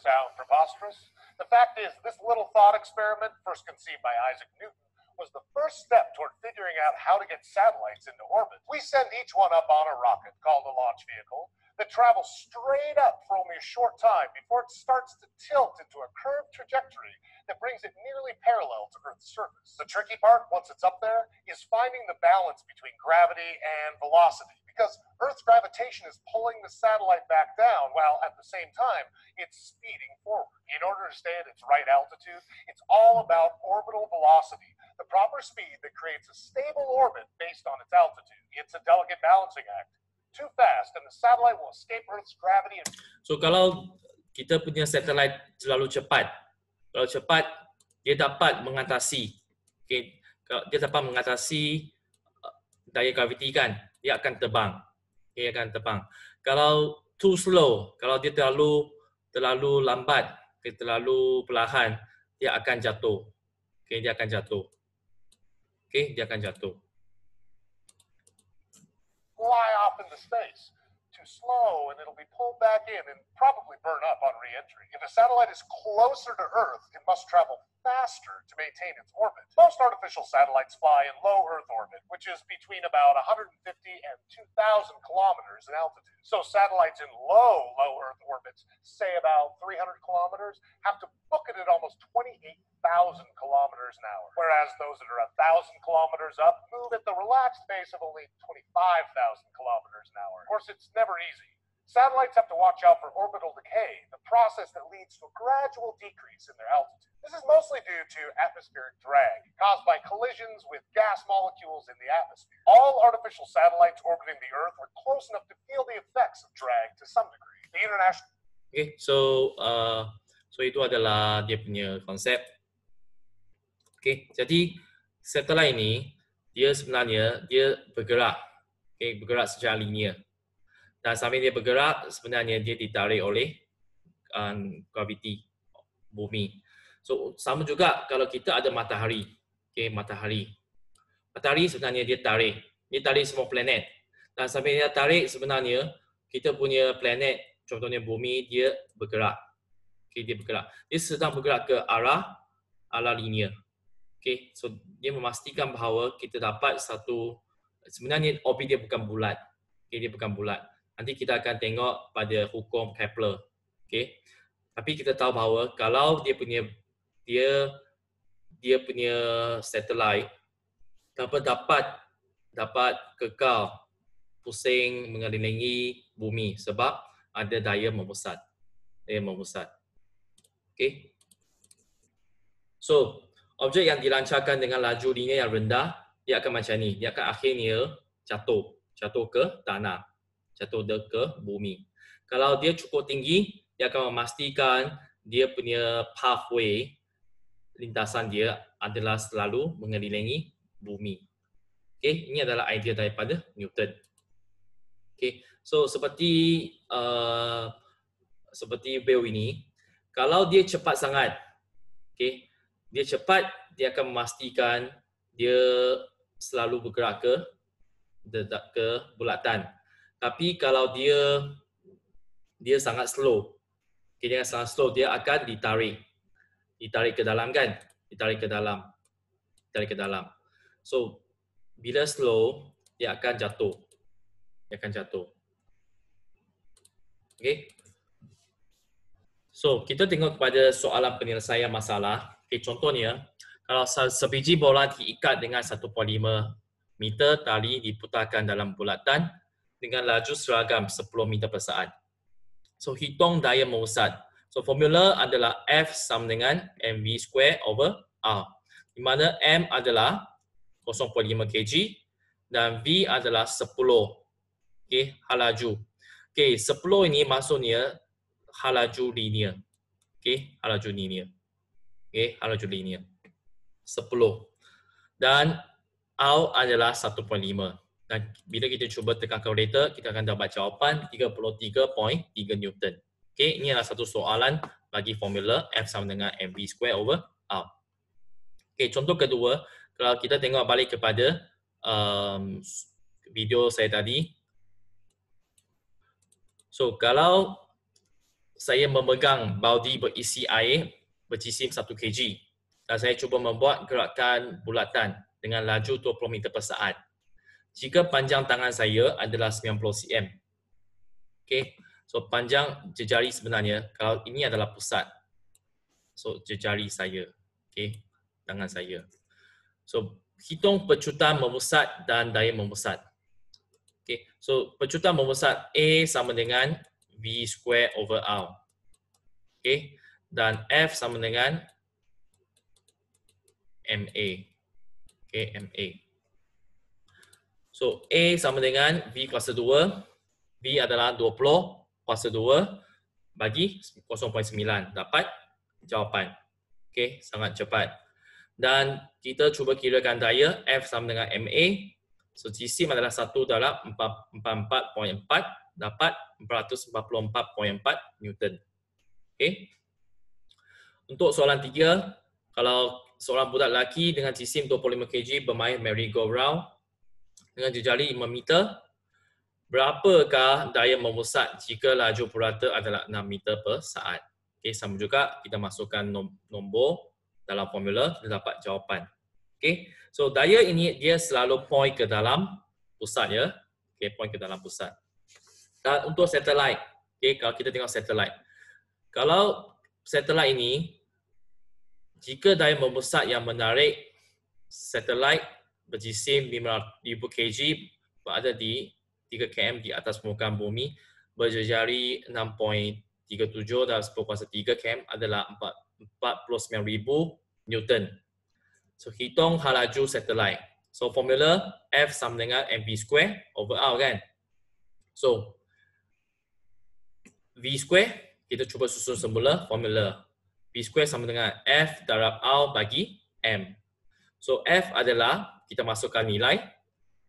Sound preposterous? The fact is, this little thought experiment, first conceived by Isaac Newton, was the first step toward figuring out how to get satellites into orbit. We send each one up on a rocket called a launch vehicle that travels straight up for only a short time before it starts to tilt into a curved trajectory that brings it nearly parallel to Earth's surface. The tricky part, once it's up there, is finding the balance between gravity and velocity, because Earth's gravitation is pulling the satellite back down while at the same time it's speeding forward. In order to stay at its right altitude, it's all about orbital velocity, the proper speed that creates a stable orbit based on its altitude. It's a delicate balancing act. Too fast and the satellite will escape Earth's gravity. So kalau kita punya satellite terlalu cepat, dia dapat mengatasi, okay, dia dapat mengatasi daya graviti kan, dia akan terbang. Kalau too slow, kalau dia terlalu lambat, terlalu perlahan, dia akan jatuh. Dia akan jatuh. Fly off into space. Too slow and it'll be pulled back in and probably burn up on re-entry. If a satellite is closer to Earth, it must travel faster to maintain its orbit. Most artificial satellites fly in low Earth orbit, which is between about 150 and 2,000 kilometers in altitude. So satellites in low Earth orbits, say about 300 kilometers, have to book it at almost 28,000 kilometers an hour, whereas those that are 1,000 kilometers up move at the relaxed pace of only 25,000 kilometers an hour. Of course, it's never easy. Satellites have to watch out for orbital decay, the process that leads to a gradual decrease in their altitude. This is mostly due to atmospheric drag, caused by collisions with gas molecules in the atmosphere. All artificial satellites orbiting the Earth are close enough to feel the effects of drag to some degree. The international... Okay, so itu adalah dia punya konsep. Okay, jadi satellite ini dia sebenarnya bergerak, bergerak secara linear. Dan sambil dia bergerak, sebenarnya dia ditarik oleh graviti bumi. So sama juga kalau kita ada matahari, matahari sebenarnya dia tarik semua planet. Dan sambil dia tarik sebenarnya kita punya planet, contohnya bumi, dia bergerak. Dia bergerak. Dia sedang bergerak ke arah ala linear. Okay, so dia memastikan bahawa kita dapat satu, sebenarnya orbit dia bukan bulat. Okay, dia bukan bulat. Nanti kita akan tengok pada hukum Kepler. Okay, tapi kita tahu bahawa kalau dia punya satelit dapat kekal pusing mengelilingi bumi sebab ada daya membesar. Okay. So, objek yang dilancarkan dengan laju linear yang rendah, dia akan macam ni. Dia akan akhirnya jatuh ke tanah, jatuh ke bumi. Kalau dia cukup tinggi, dia akan memastikan dia punya pathway, lintasan dia adalah selalu mengelilingi bumi. Okay, ini adalah idea daripada Newton. Okay, so seperti whale ini, kalau dia cepat sangat, okay, dia cepat, dia akan memastikan dia selalu bergerak ke bulatan. Tapi kalau dia sangat slow, okay, dia sangat slow, dia akan ditarik ke dalam kan, ditarik ke dalam. So bila slow, dia akan jatuh. Okay. So kita tengok kepada soalan penyelesaian masalah. Okay, contohnya, kalau sebiji bola diikat dengan 1.5 meter tali diputarkan dalam bulatan dengan laju seragam 10 meter per saat. So hitung daya membesar. So formula adalah F sama dengan mv square over R. Di mana M adalah 0.5 kg dan V adalah 10. Okay, hal laju. Okay, 10 ini maksudnya hal laju linear. Okay, hal laju linear. Okay, hal laju linear. 10. Dan R adalah 1.5. Dan bila kita cuba tekan kalkulator, kita akan dapat jawapan 33.3 Newton. Okay, ini adalah satu soalan bagi formula F sama dengan mv square over R. Okay, contoh kedua, kalau kita tengok balik kepada video saya tadi. So, kalau saya memegang baudi berisi air berjisim 1 kg dan saya cuba membuat gerakan bulatan dengan laju 20 meter per saat. Jika panjang tangan saya adalah 90 cm. Okay. So, panjang jejari sebenarnya, kalau ini adalah pusat. So, jejari saya. Okay. Tangan saya. So, hitung pecutan membesar dan daya membesar. Okay. So, pecutan membesar A sama dengan V square over R. Okay. Dan F sama dengan MA. Okay, MA. So, A sama dengan V kuasa 2. V adalah 20 kuasa 2 bagi 0.9. Dapat jawapan. Okay, sangat cepat. Dan kita cuba kirakan daya F sama dengan MA. So, jisim adalah 1 dalam 44.4 dapat 444.4 Newton. Okay. Untuk soalan 3, kalau seorang budak lelaki dengan jisim 25 kg bermain merry-go-round dengan jejari 5 meter, berapakah daya membesar jika laju purata adalah 6 meter per saat? Okay, sama juga kita masukkan nombor dalam formula, kita dapat jawapan. Okay, so daya ini dia selalu point ke dalam pusat ya. Okay, point ke dalam pusat. Dan untuk satelit, okay, kalau kita tengok satelit, kalau satelit ini, jika daya membesar yang menarik satelit berjisim 5,000 kg berada di 3 km di atas permukaan bumi, berjejari 6.37 dalam 10⁻³ km adalah 49,000 Newton. So, hitung hal laju satelit. So, formula F sama dengan mv square over R kan. So, V square, kita cuba susun semula formula. V square sama dengan F darab R bagi M. So, F adalah, kita masukkan nilai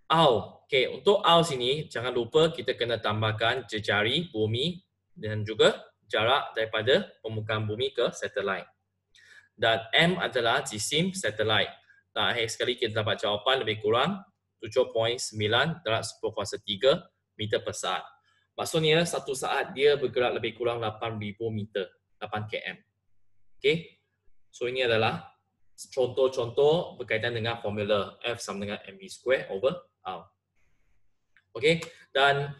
R. Okay, untuk R sini, jangan lupa kita kena tambahkan jejari bumi dan juga jarak daripada permukaan bumi ke satelit. Dan M adalah jisim satelit. Dan akhir sekali kita dapat jawapan lebih kurang 7.9 darab 10⁻³ meter per saat. Maksudnya satu saat dia bergerak lebih kurang 8,000 meter, 8 km. Okay. So ini adalah contoh-contoh berkaitan dengan formula F sama dengan mv² over R. Okey, dan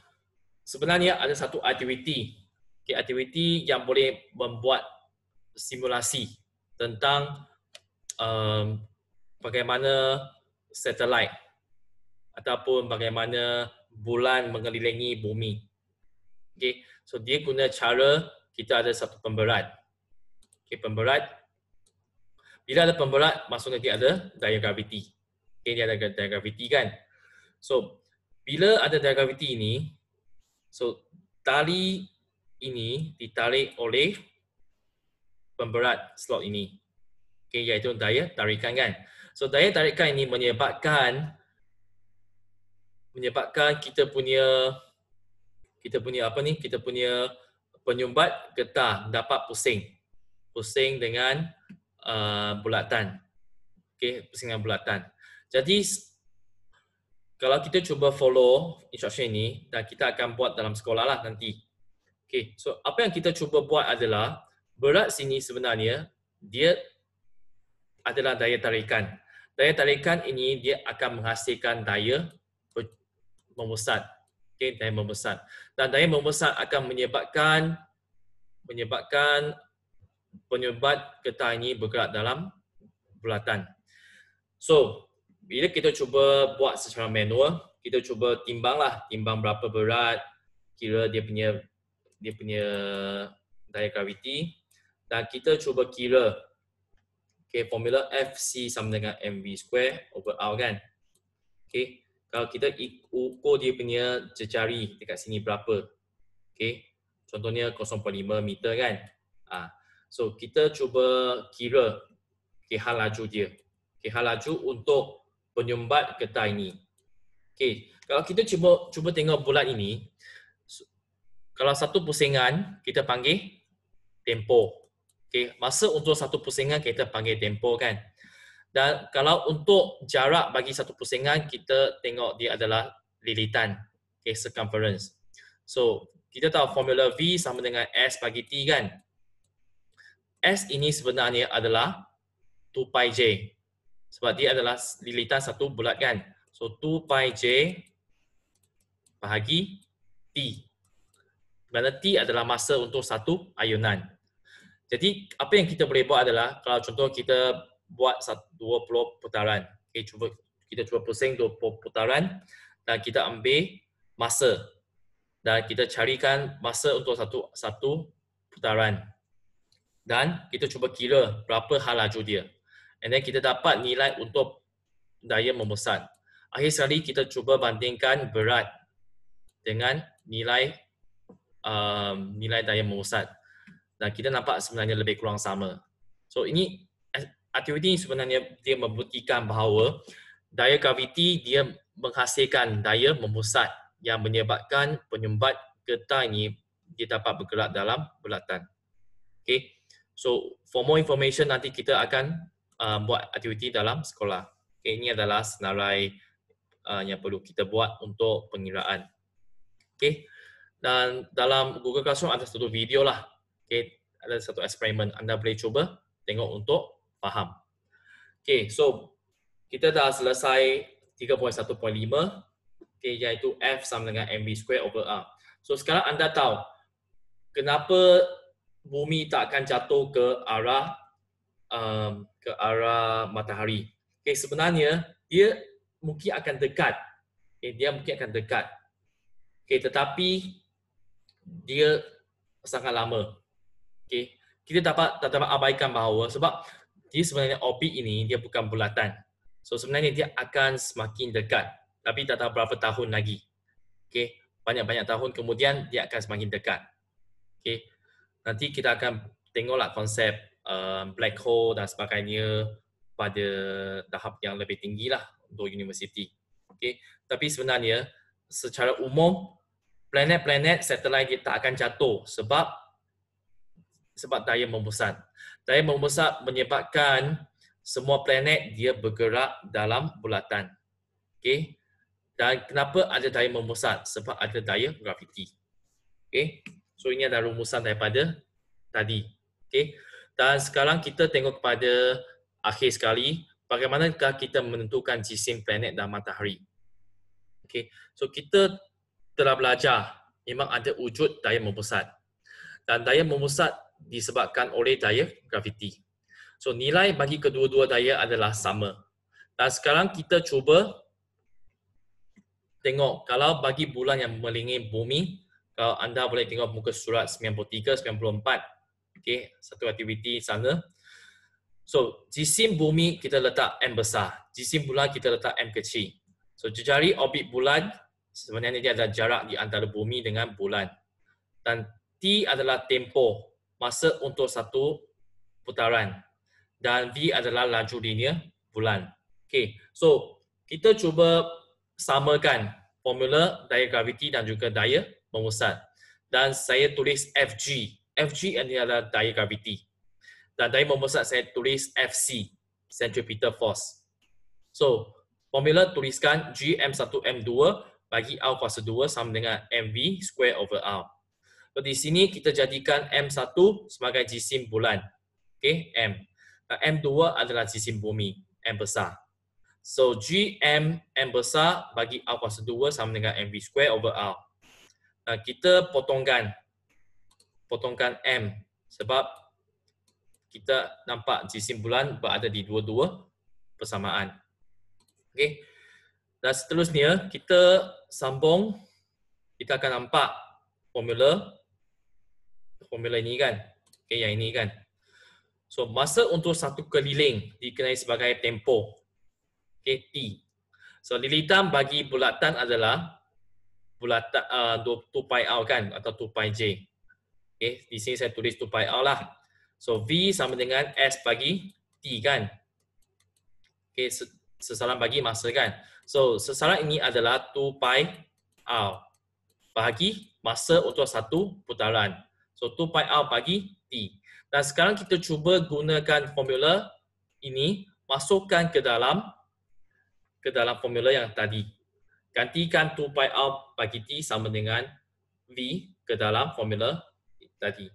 sebenarnya ada satu aktiviti. Okay, aktiviti yang boleh membuat simulasi tentang bagaimana satelit ataupun bagaimana bulan mengelilingi bumi. Okay, so dia guna cara kita ada satu pemberat. Okay, pemberat. Bila ada pemberat, maksudnya dia ada daya graviti. Okay, dia ada daya graviti kan. So, bila ada daya graviti ini, so tali ini ditarik oleh pemberat slot ini. Okay, iaitu daya tarikan kan. So, daya tarikan ini menyebabkan kita punya penyumbat getah dapat pusing dengan bulatan. Okey, pusing dengan bulatan. Jadi kalau kita cuba follow instruction ini dan kita akan buat dalam sekolah lah nanti. Okey, so apa yang kita cuba buat adalah berat sini sebenarnya dia adalah daya tarikan. Daya tarikan ini dia akan menghasilkan daya membesar. Okey, daya membesar. Dan daya membesar akan menyebabkan penyumbat getah ini bergerak dalam bulatan. So, bila kita cuba buat secara manual, kita cuba timbang berapa berat, kira dia punya daya graviti, dan kita cuba kira formula FC sama dengan mv² over R kan. Okay. Kalau kita ukur dia punya jejari dekat sini berapa. Okay. Contohnya 0.5 meter kan. So kita cuba kira hal laju dia. Hal laju untuk penyumbat getah ini. Kalau kita cuba tengok bulat ini, kalau satu pusingan kita panggil tempo. Masa untuk satu pusingan kita panggil tempo kan. Dan kalau untuk jarak bagi satu pusingan kita tengok dia adalah lilitan, circumference. So kita tahu formula V sama dengan S bagi T kan. S ini sebenarnya adalah 2 pi J. Sebab dia adalah lilitan satu bulat kan. So 2 pi J bahagi T. Mana T adalah masa untuk satu ayunan. Jadi apa yang kita boleh buat adalah kalau contoh kita buat 20 putaran. Kita cuba pusing 20 putaran dan kita ambil masa. Dan kita carikan masa untuk satu putaran. Dan kita cuba kira berapa hal laju dia. And then kita dapat nilai untuk daya membesar. Akhir sekali kita cuba bandingkan berat dengan nilai daya membesar. Dan kita nampak sebenarnya lebih kurang sama. So ini aktiviti sebenarnya dia membuktikan bahawa daya graviti dia menghasilkan daya membesar yang menyebabkan penyumbat getah ini dia dapat bergerak dalam bulatan. Okay. So, for more information nanti kita akan buat aktiviti dalam sekolah. Okay, ini adalah senarai yang perlu kita buat untuk pengiraan. Okay. Dan dalam Google Classroom ada satu video lah. Okay, ada satu eksperimen. Anda boleh cuba tengok untuk faham. Okay, so kita dah selesai 3.1.5. Okay, iaitu F sama dengan mv² over R. So sekarang anda tahu kenapa bumi tak akan jatuh ke arah matahari. Okay, sebenarnya dia mungkin akan dekat. Okay, dia mungkin akan dekat. Okay, tetapi dia sangat lama. Okay, kita dapat abaikan bahawa sebab dia sebenarnya orbit ini dia bukan bulatan. So sebenarnya dia akan semakin dekat. Tapi tak tahu berapa tahun lagi. Okay, banyak-banyak tahun kemudian dia akan semakin dekat. Okay. Nanti kita akan tengoklah konsep black hole dan sebagainya pada tahap yang lebih tinggi lah untuk universiti. Okay. Tapi sebenarnya secara umum planet-planet satelit dia tak akan jatuh sebab daya membesar. Daya membesar menyebabkan semua planet dia bergerak dalam bulatan. Okay. Dan kenapa ada daya membesar? Sebab ada daya graviti. Okay. So ini adalah rumusan daripada tadi. Okay. Dan sekarang kita tengok kepada akhir sekali, bagaimanakah kita menentukan jisim planet dan matahari. Okay. So kita telah belajar memang ada wujud daya membesar. Dan daya membesar disebabkan oleh daya graviti. So nilai bagi kedua-dua daya adalah sama. Dan sekarang kita cuba tengok kalau bagi bulan yang mengelilingi bumi, kalau anda boleh tengok muka surat 93, 94. Okay, satu aktiviti sana. So jisim bumi kita letak M besar, jisim bulan kita letak M kecil. So jejari orbit bulan sebenarnya dia adalah jarak di antara bumi dengan bulan. Dan T adalah tempoh, masa untuk satu putaran. Dan V adalah laju linear bulan. Okay, so kita cuba samakan formula daya graviti dan juga daya membesar. Dan saya tulis FG. FG adalah daya graviti. Dan daya membesar saya tulis FC, centripetal force. So, formula tuliskan Gm1m2 bagi R kuasa 2 sama dengan mv square over R. So, di sini kita jadikan M1 sebagai jisim bulan. Okay, M. M2 adalah jisim bumi, M besar. So, Gm M besar bagi R kuasa 2 sama dengan mv square over R. Kita potongkan M sebab kita nampak jisim bulan berada di dua-dua persamaan. Okey. Dan seterusnya kita sambung, kita akan nampak formula ini kan. Okey, yang ini kan. So masa untuk satu keliling dikenali sebagai tempoh. Okey, T. So lilitan bagi bulatan adalah bulatan 2 pi r kan atau 2 pi j. Okey, di sini saya tulis 2 pi r lah. So V sama dengan S bagi T kan. Okey, sesaran bagi masa kan. So sesaran ini adalah 2 pi r bagi masa untuk satu putaran. So 2 pi r bagi T. Dan sekarang kita cuba gunakan formula ini, masukkan ke dalam formula yang tadi. Gantikan 2 pi r bagi T sama dengan V ke dalam formula tadi.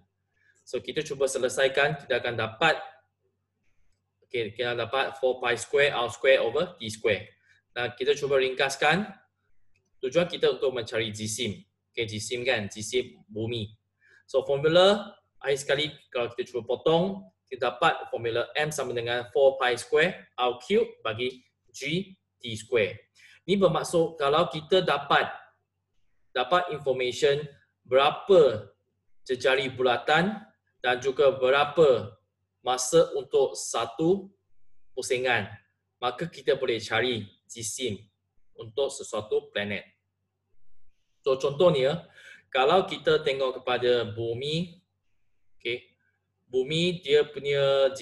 So kita cuba selesaikan, kita akan dapat kita dapat 4 pi square R square over T square. Dan kita cuba ringkaskan, tujuan kita untuk mencari jisim. Okay, jisim kan, jisim bumi. So formula, akhir sekali kalau kita cuba potong, kita dapat formula M sama dengan 4 pi square R cube bagi G T square. Ini bermaksud kalau kita dapat information berapa jejari bulatan dan juga berapa masa untuk satu pusingan, maka kita boleh cari jisim untuk sesuatu planet. So contohnya, kalau kita tengok kepada bumi, okay, bumi dia punya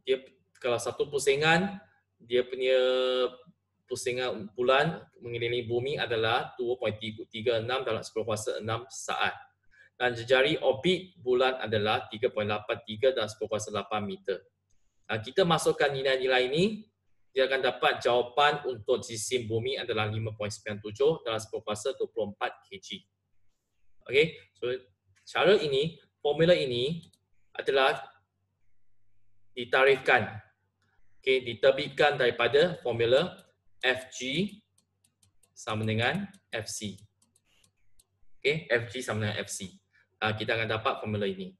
dia kalau satu pusingan, dia punya pusingan bulan mengelilingi bumi adalah 2.36 dalam 10^6 saat. Dan jejari orbit bulan adalah 3.83 dalam 10^8 meter. Kita masukkan nilai-nilai ini, dia akan dapat jawapan untuk jisim bumi adalah 5.97 dalam 10^24 kg. Okey, so cara ini, formula ini adalah ditarifkan, okey, diterbitkan daripada formula Fg sama dengan Fc. Okey, Fg sama dengan Fc. Kita akan dapat formula ini.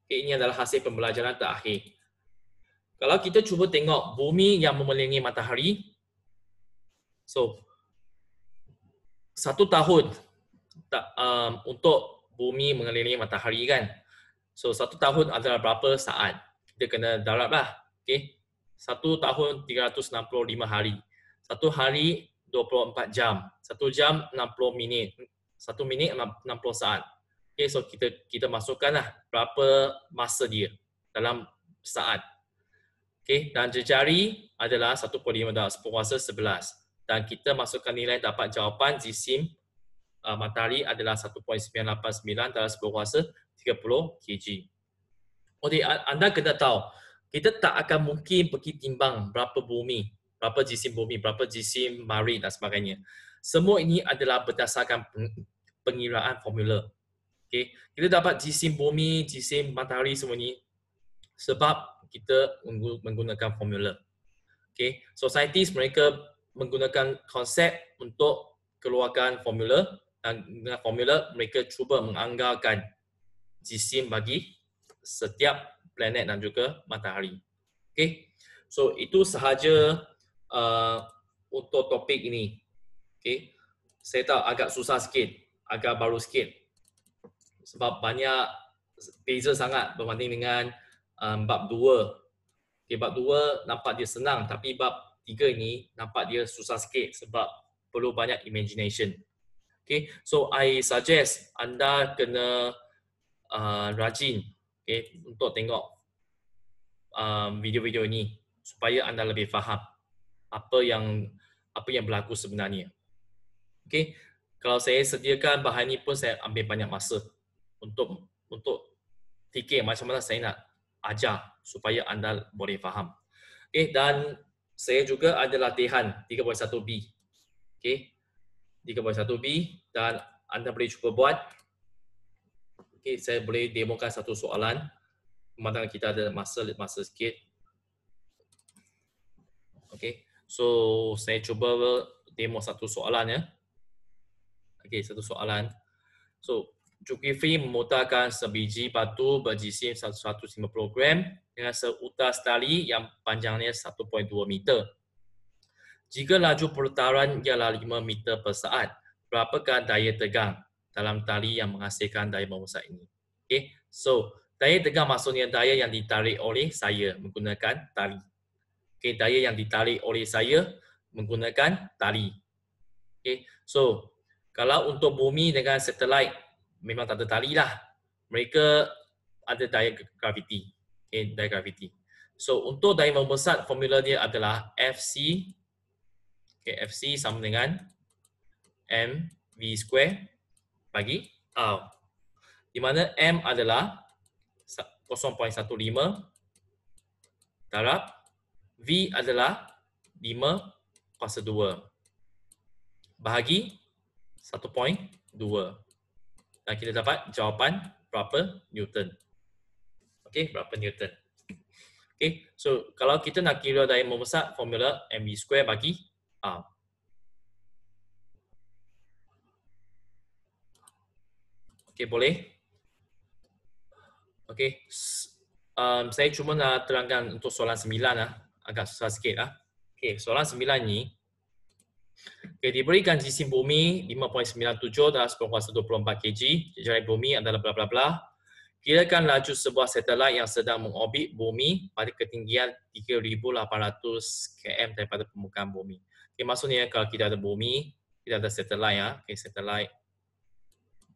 Okay, ini adalah hasil pembelajaran terakhir. Kalau kita cuba tengok bumi yang mengelilingi matahari, so 1 tahun untuk bumi mengelilingi matahari kan. So 1 tahun adalah berapa saat? Kita kena darab lah. Okay. 1 tahun 365 hari. 1 hari 24 jam. 1 jam 60 minit. 1 minit 60 saat. Okay, so kita masukkanlah berapa masa dia dalam saat. Okay, dan jejari adalah 1.5 dalam 10^11. Dan kita masukkan nilai dapat jawapan jisim matahari adalah 1.989 dalam 10^30 kg. Okey, anda kena tahu, kita tak akan mungkin pergi timbang berapa bumi, berapa jisim bumi, berapa jisim mari dan sebagainya. Semua ini adalah berdasarkan pengiraan formula. Okay. Kita dapat jisim bumi, jisim matahari semua ini sebab kita menggunakan formula. Okay, so scientist mereka menggunakan konsep untuk keluarkan formula, dan dengan formula mereka cuba menganggarkan jisim bagi setiap planet dan juga matahari. Okay, so itu sahaja untuk topik ini. Okay, saya tahu agak susah sikit, agak baru sikit, sebab banyak beza sangat berbanding dengan bab 2. Okay, bab 2 nampak dia senang, tapi bab 3 ini nampak dia susah sikit sebab perlu banyak imagination. Okay, so I suggest anda kena rajin, okay, untuk tengok video-video ini supaya anda lebih faham apa yang berlaku sebenarnya. Okay, kalau saya sediakan bahan ini pun saya ambil banyak masa untuk fikir macam mana saya nak ajar supaya anda boleh faham. Okay, dan saya juga ada latihan 3.1b. Okay, 3.1b dan anda boleh cuba buat. Okay, saya boleh demokan satu soalan. Memandang kita ada masa sikit. Okay, so saya cuba demo satu soalan ya. Okay, satu soalan. So, Zulkifli memutarkan sebiji batu berjisim 150 gram dengan seutas tali yang panjangnya 1.2 meter. Jika laju perputaran ialah 5 meter per saat, berapakah daya tegang dalam tali yang menghasilkan daya membesar ini? Okay, so daya tegang maksudnya daya yang ditarik oleh saya menggunakan tali. Okay, daya yang ditarik oleh saya menggunakan tali. Okay, so kalau untuk bumi dengan satelit memang tak ada tali lah. Mereka ada daya graviti. Okay, daya graviti. So untuk daya membesar formula dia adalah Fc. Okay, Fc sama dengan mv square bagi R. Di mana M adalah 0.15 darab V adalah 5 kuasa 2 bahagi 1.2. Dan kita dapat jawapan berapa Newton. Okey, berapa Newton. Okey, so kalau kita nak kira daya membesar, formula mv square bagi R. Okey, boleh? Okey, saya cuma nak terangkan untuk soalan 9 lah. Agak susah sikit lah. Okey, soalan 9 ni. Okay, diberikan jisim bumi 5.97 dalam 10.24 kg, jari bumi adalah bla bla bla. Kirakan laju sebuah satelit yang sedang mengorbit bumi pada ketinggian 3,800 km daripada permukaan bumi. Okay, maksudnya kalau kita ada bumi, kita ada satelit ya. Okay, satelit.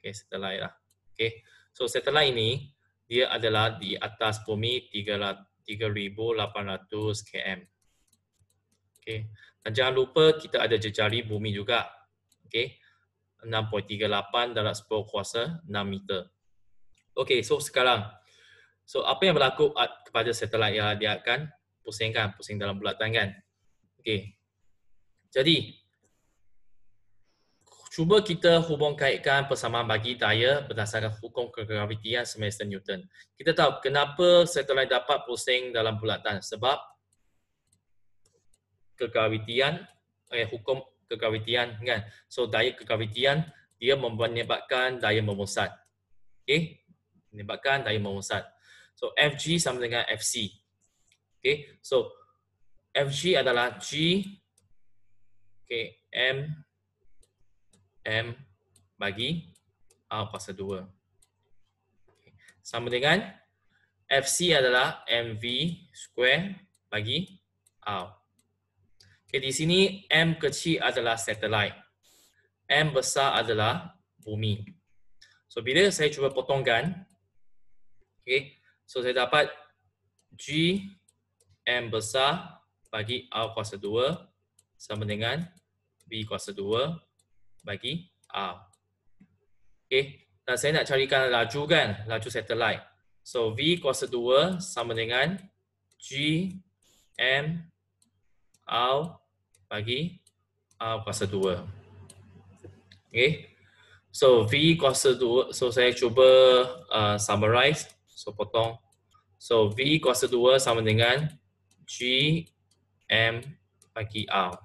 Okay, satelit lah. Okay, so satelit ini dia adalah di atas bumi 3,800 km. Okay. Dan jangan lupa kita ada jejari bumi juga. Okay. 6.38 darab 10 kuasa 6 meter. Okay, so sekarang. So apa yang berlaku kepada satelit yang dia akan pusing dalam bulatan kan. Okay. Jadi, cuba kita hubung kaitkan persamaan bagi daya berdasarkan hukum kegravitian semester Newton. Kita tahu kenapa satelit dapat pusing dalam bulatan. Sebab kegravitian, hukum kegravitian kan. So daya kegravitian dia menyebabkan daya memusat. Okey, menyebabkan daya memusat. So Fg sama dengan Fc. Okey, so Fg adalah G M bagi R kuasa 2. Sama dengan Fc adalah mv square bagi R. Okay, di sini M kecil adalah satelit. M besar adalah bumi. So bila saya cuba potongkan, okay, so saya dapat G M besar bagi R kuasa 2 sama dengan V kuasa 2 bagi R. Okay, dan saya nak carikan laju kan, laju satelit. So V kuasa 2 sama dengan G M R bagi R kuasa 2. Okay. So V kuasa 2, so saya cuba summarize. So potong. So V kuasa 2 sama dengan G M bagi R.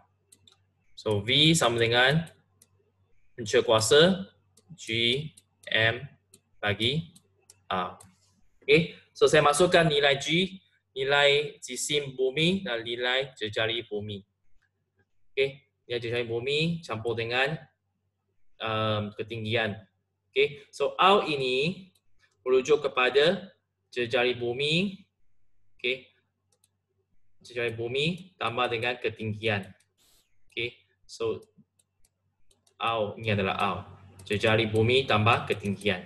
So V sama dengan punca kuasa G M bagi R. Okay, so saya masukkan nilai G, nilai jisim bumi dan nilai jejari bumi. Okay, nilai jejari bumi campur dengan ketinggian. Okay, so R ini merujuk kepada jejari bumi. Okay, jejari bumi tambah dengan ketinggian. Okay, so R ini adalah R. Jejari bumi tambah ketinggian.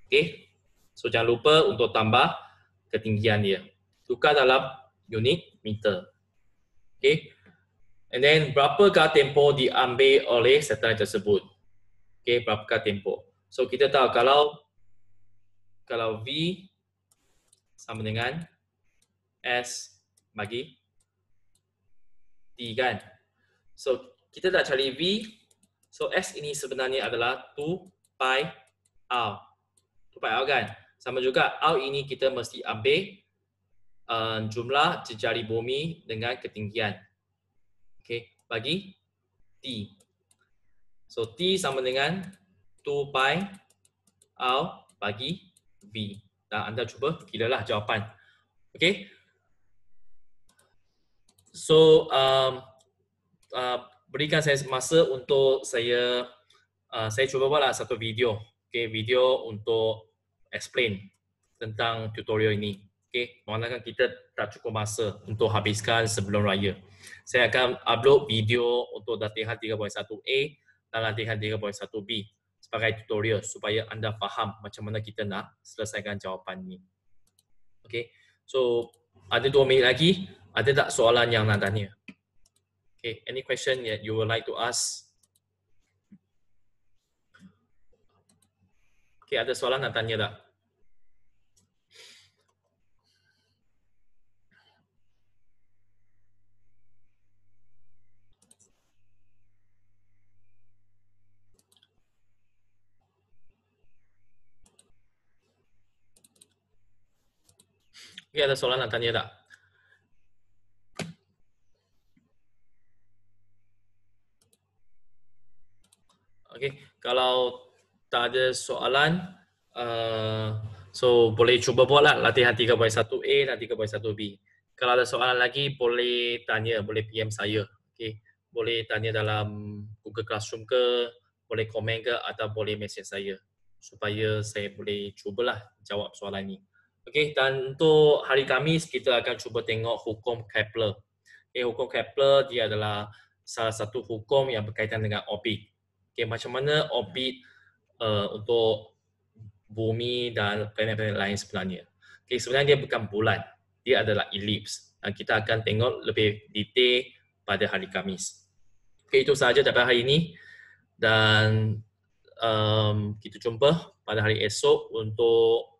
Okay, so jangan lupa untuk tambah ketinggian dia. Tukar dalam unit meter. Okay, and then berapakah tempoh diambil oleh satelit tersebut? Okay, berapakah tempoh? So kita tahu kalau V sama dengan S bagi T kan. So kita dah cari V. So S ini sebenarnya adalah 2 pi R. 2 pi R kan. Sama juga R ini kita mesti ambil jumlah jejari bumi dengan ketinggian. Okay, bagi T. So T sama dengan 2 pi R bagi V. Dan anda cuba kiralah jawapan. Okay. So berikan saya masa untuk saya cuba buatlah satu video. Okay, video untuk explain tentang tutorial ini. Okay, mengatakan kita tak cukup masa untuk habiskan sebelum raya. Saya akan upload video untuk latihan 3.1A dan latihan 3.1B sebagai tutorial supaya anda faham macam mana kita nak selesaikan jawapan ini. Okay, so ada 2 minit lagi. Ada tak soalan yang nak tanya? Okay, any question that you would like to ask? Okay, ada soalan nak tanya tak? Okay, ada soalan nak tanya tak? Okay, kalau tak ada soalan, so boleh cuba buatlah latihan 3.1A dan 3.1B. Kalau ada soalan lagi, boleh tanya, boleh PM saya. Okay, boleh tanya dalam Google Classroom ke, boleh komen ke, atau boleh message saya supaya saya boleh cubalah jawab soalan ini. Okay, dan untuk hari Khamis kita akan cuba tengok hukum Kepler. Okay, hukum Kepler dia adalah salah satu hukum yang berkaitan dengan orbit. Okay, macam mana orbit untuk bumi dan planet-planet lain sebenarnya. Okay, sebenarnya dia bukan bulan, dia adalah ellipse. Dan kita akan tengok lebih detail pada hari Khamis. Okay, itu sahaja daripada hari ini dan kita jumpa pada hari esok untuk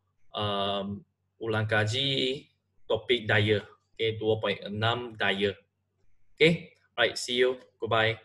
ulang kaji topik daya. Okay, 2.6 daya. Okay, right, see you. Goodbye.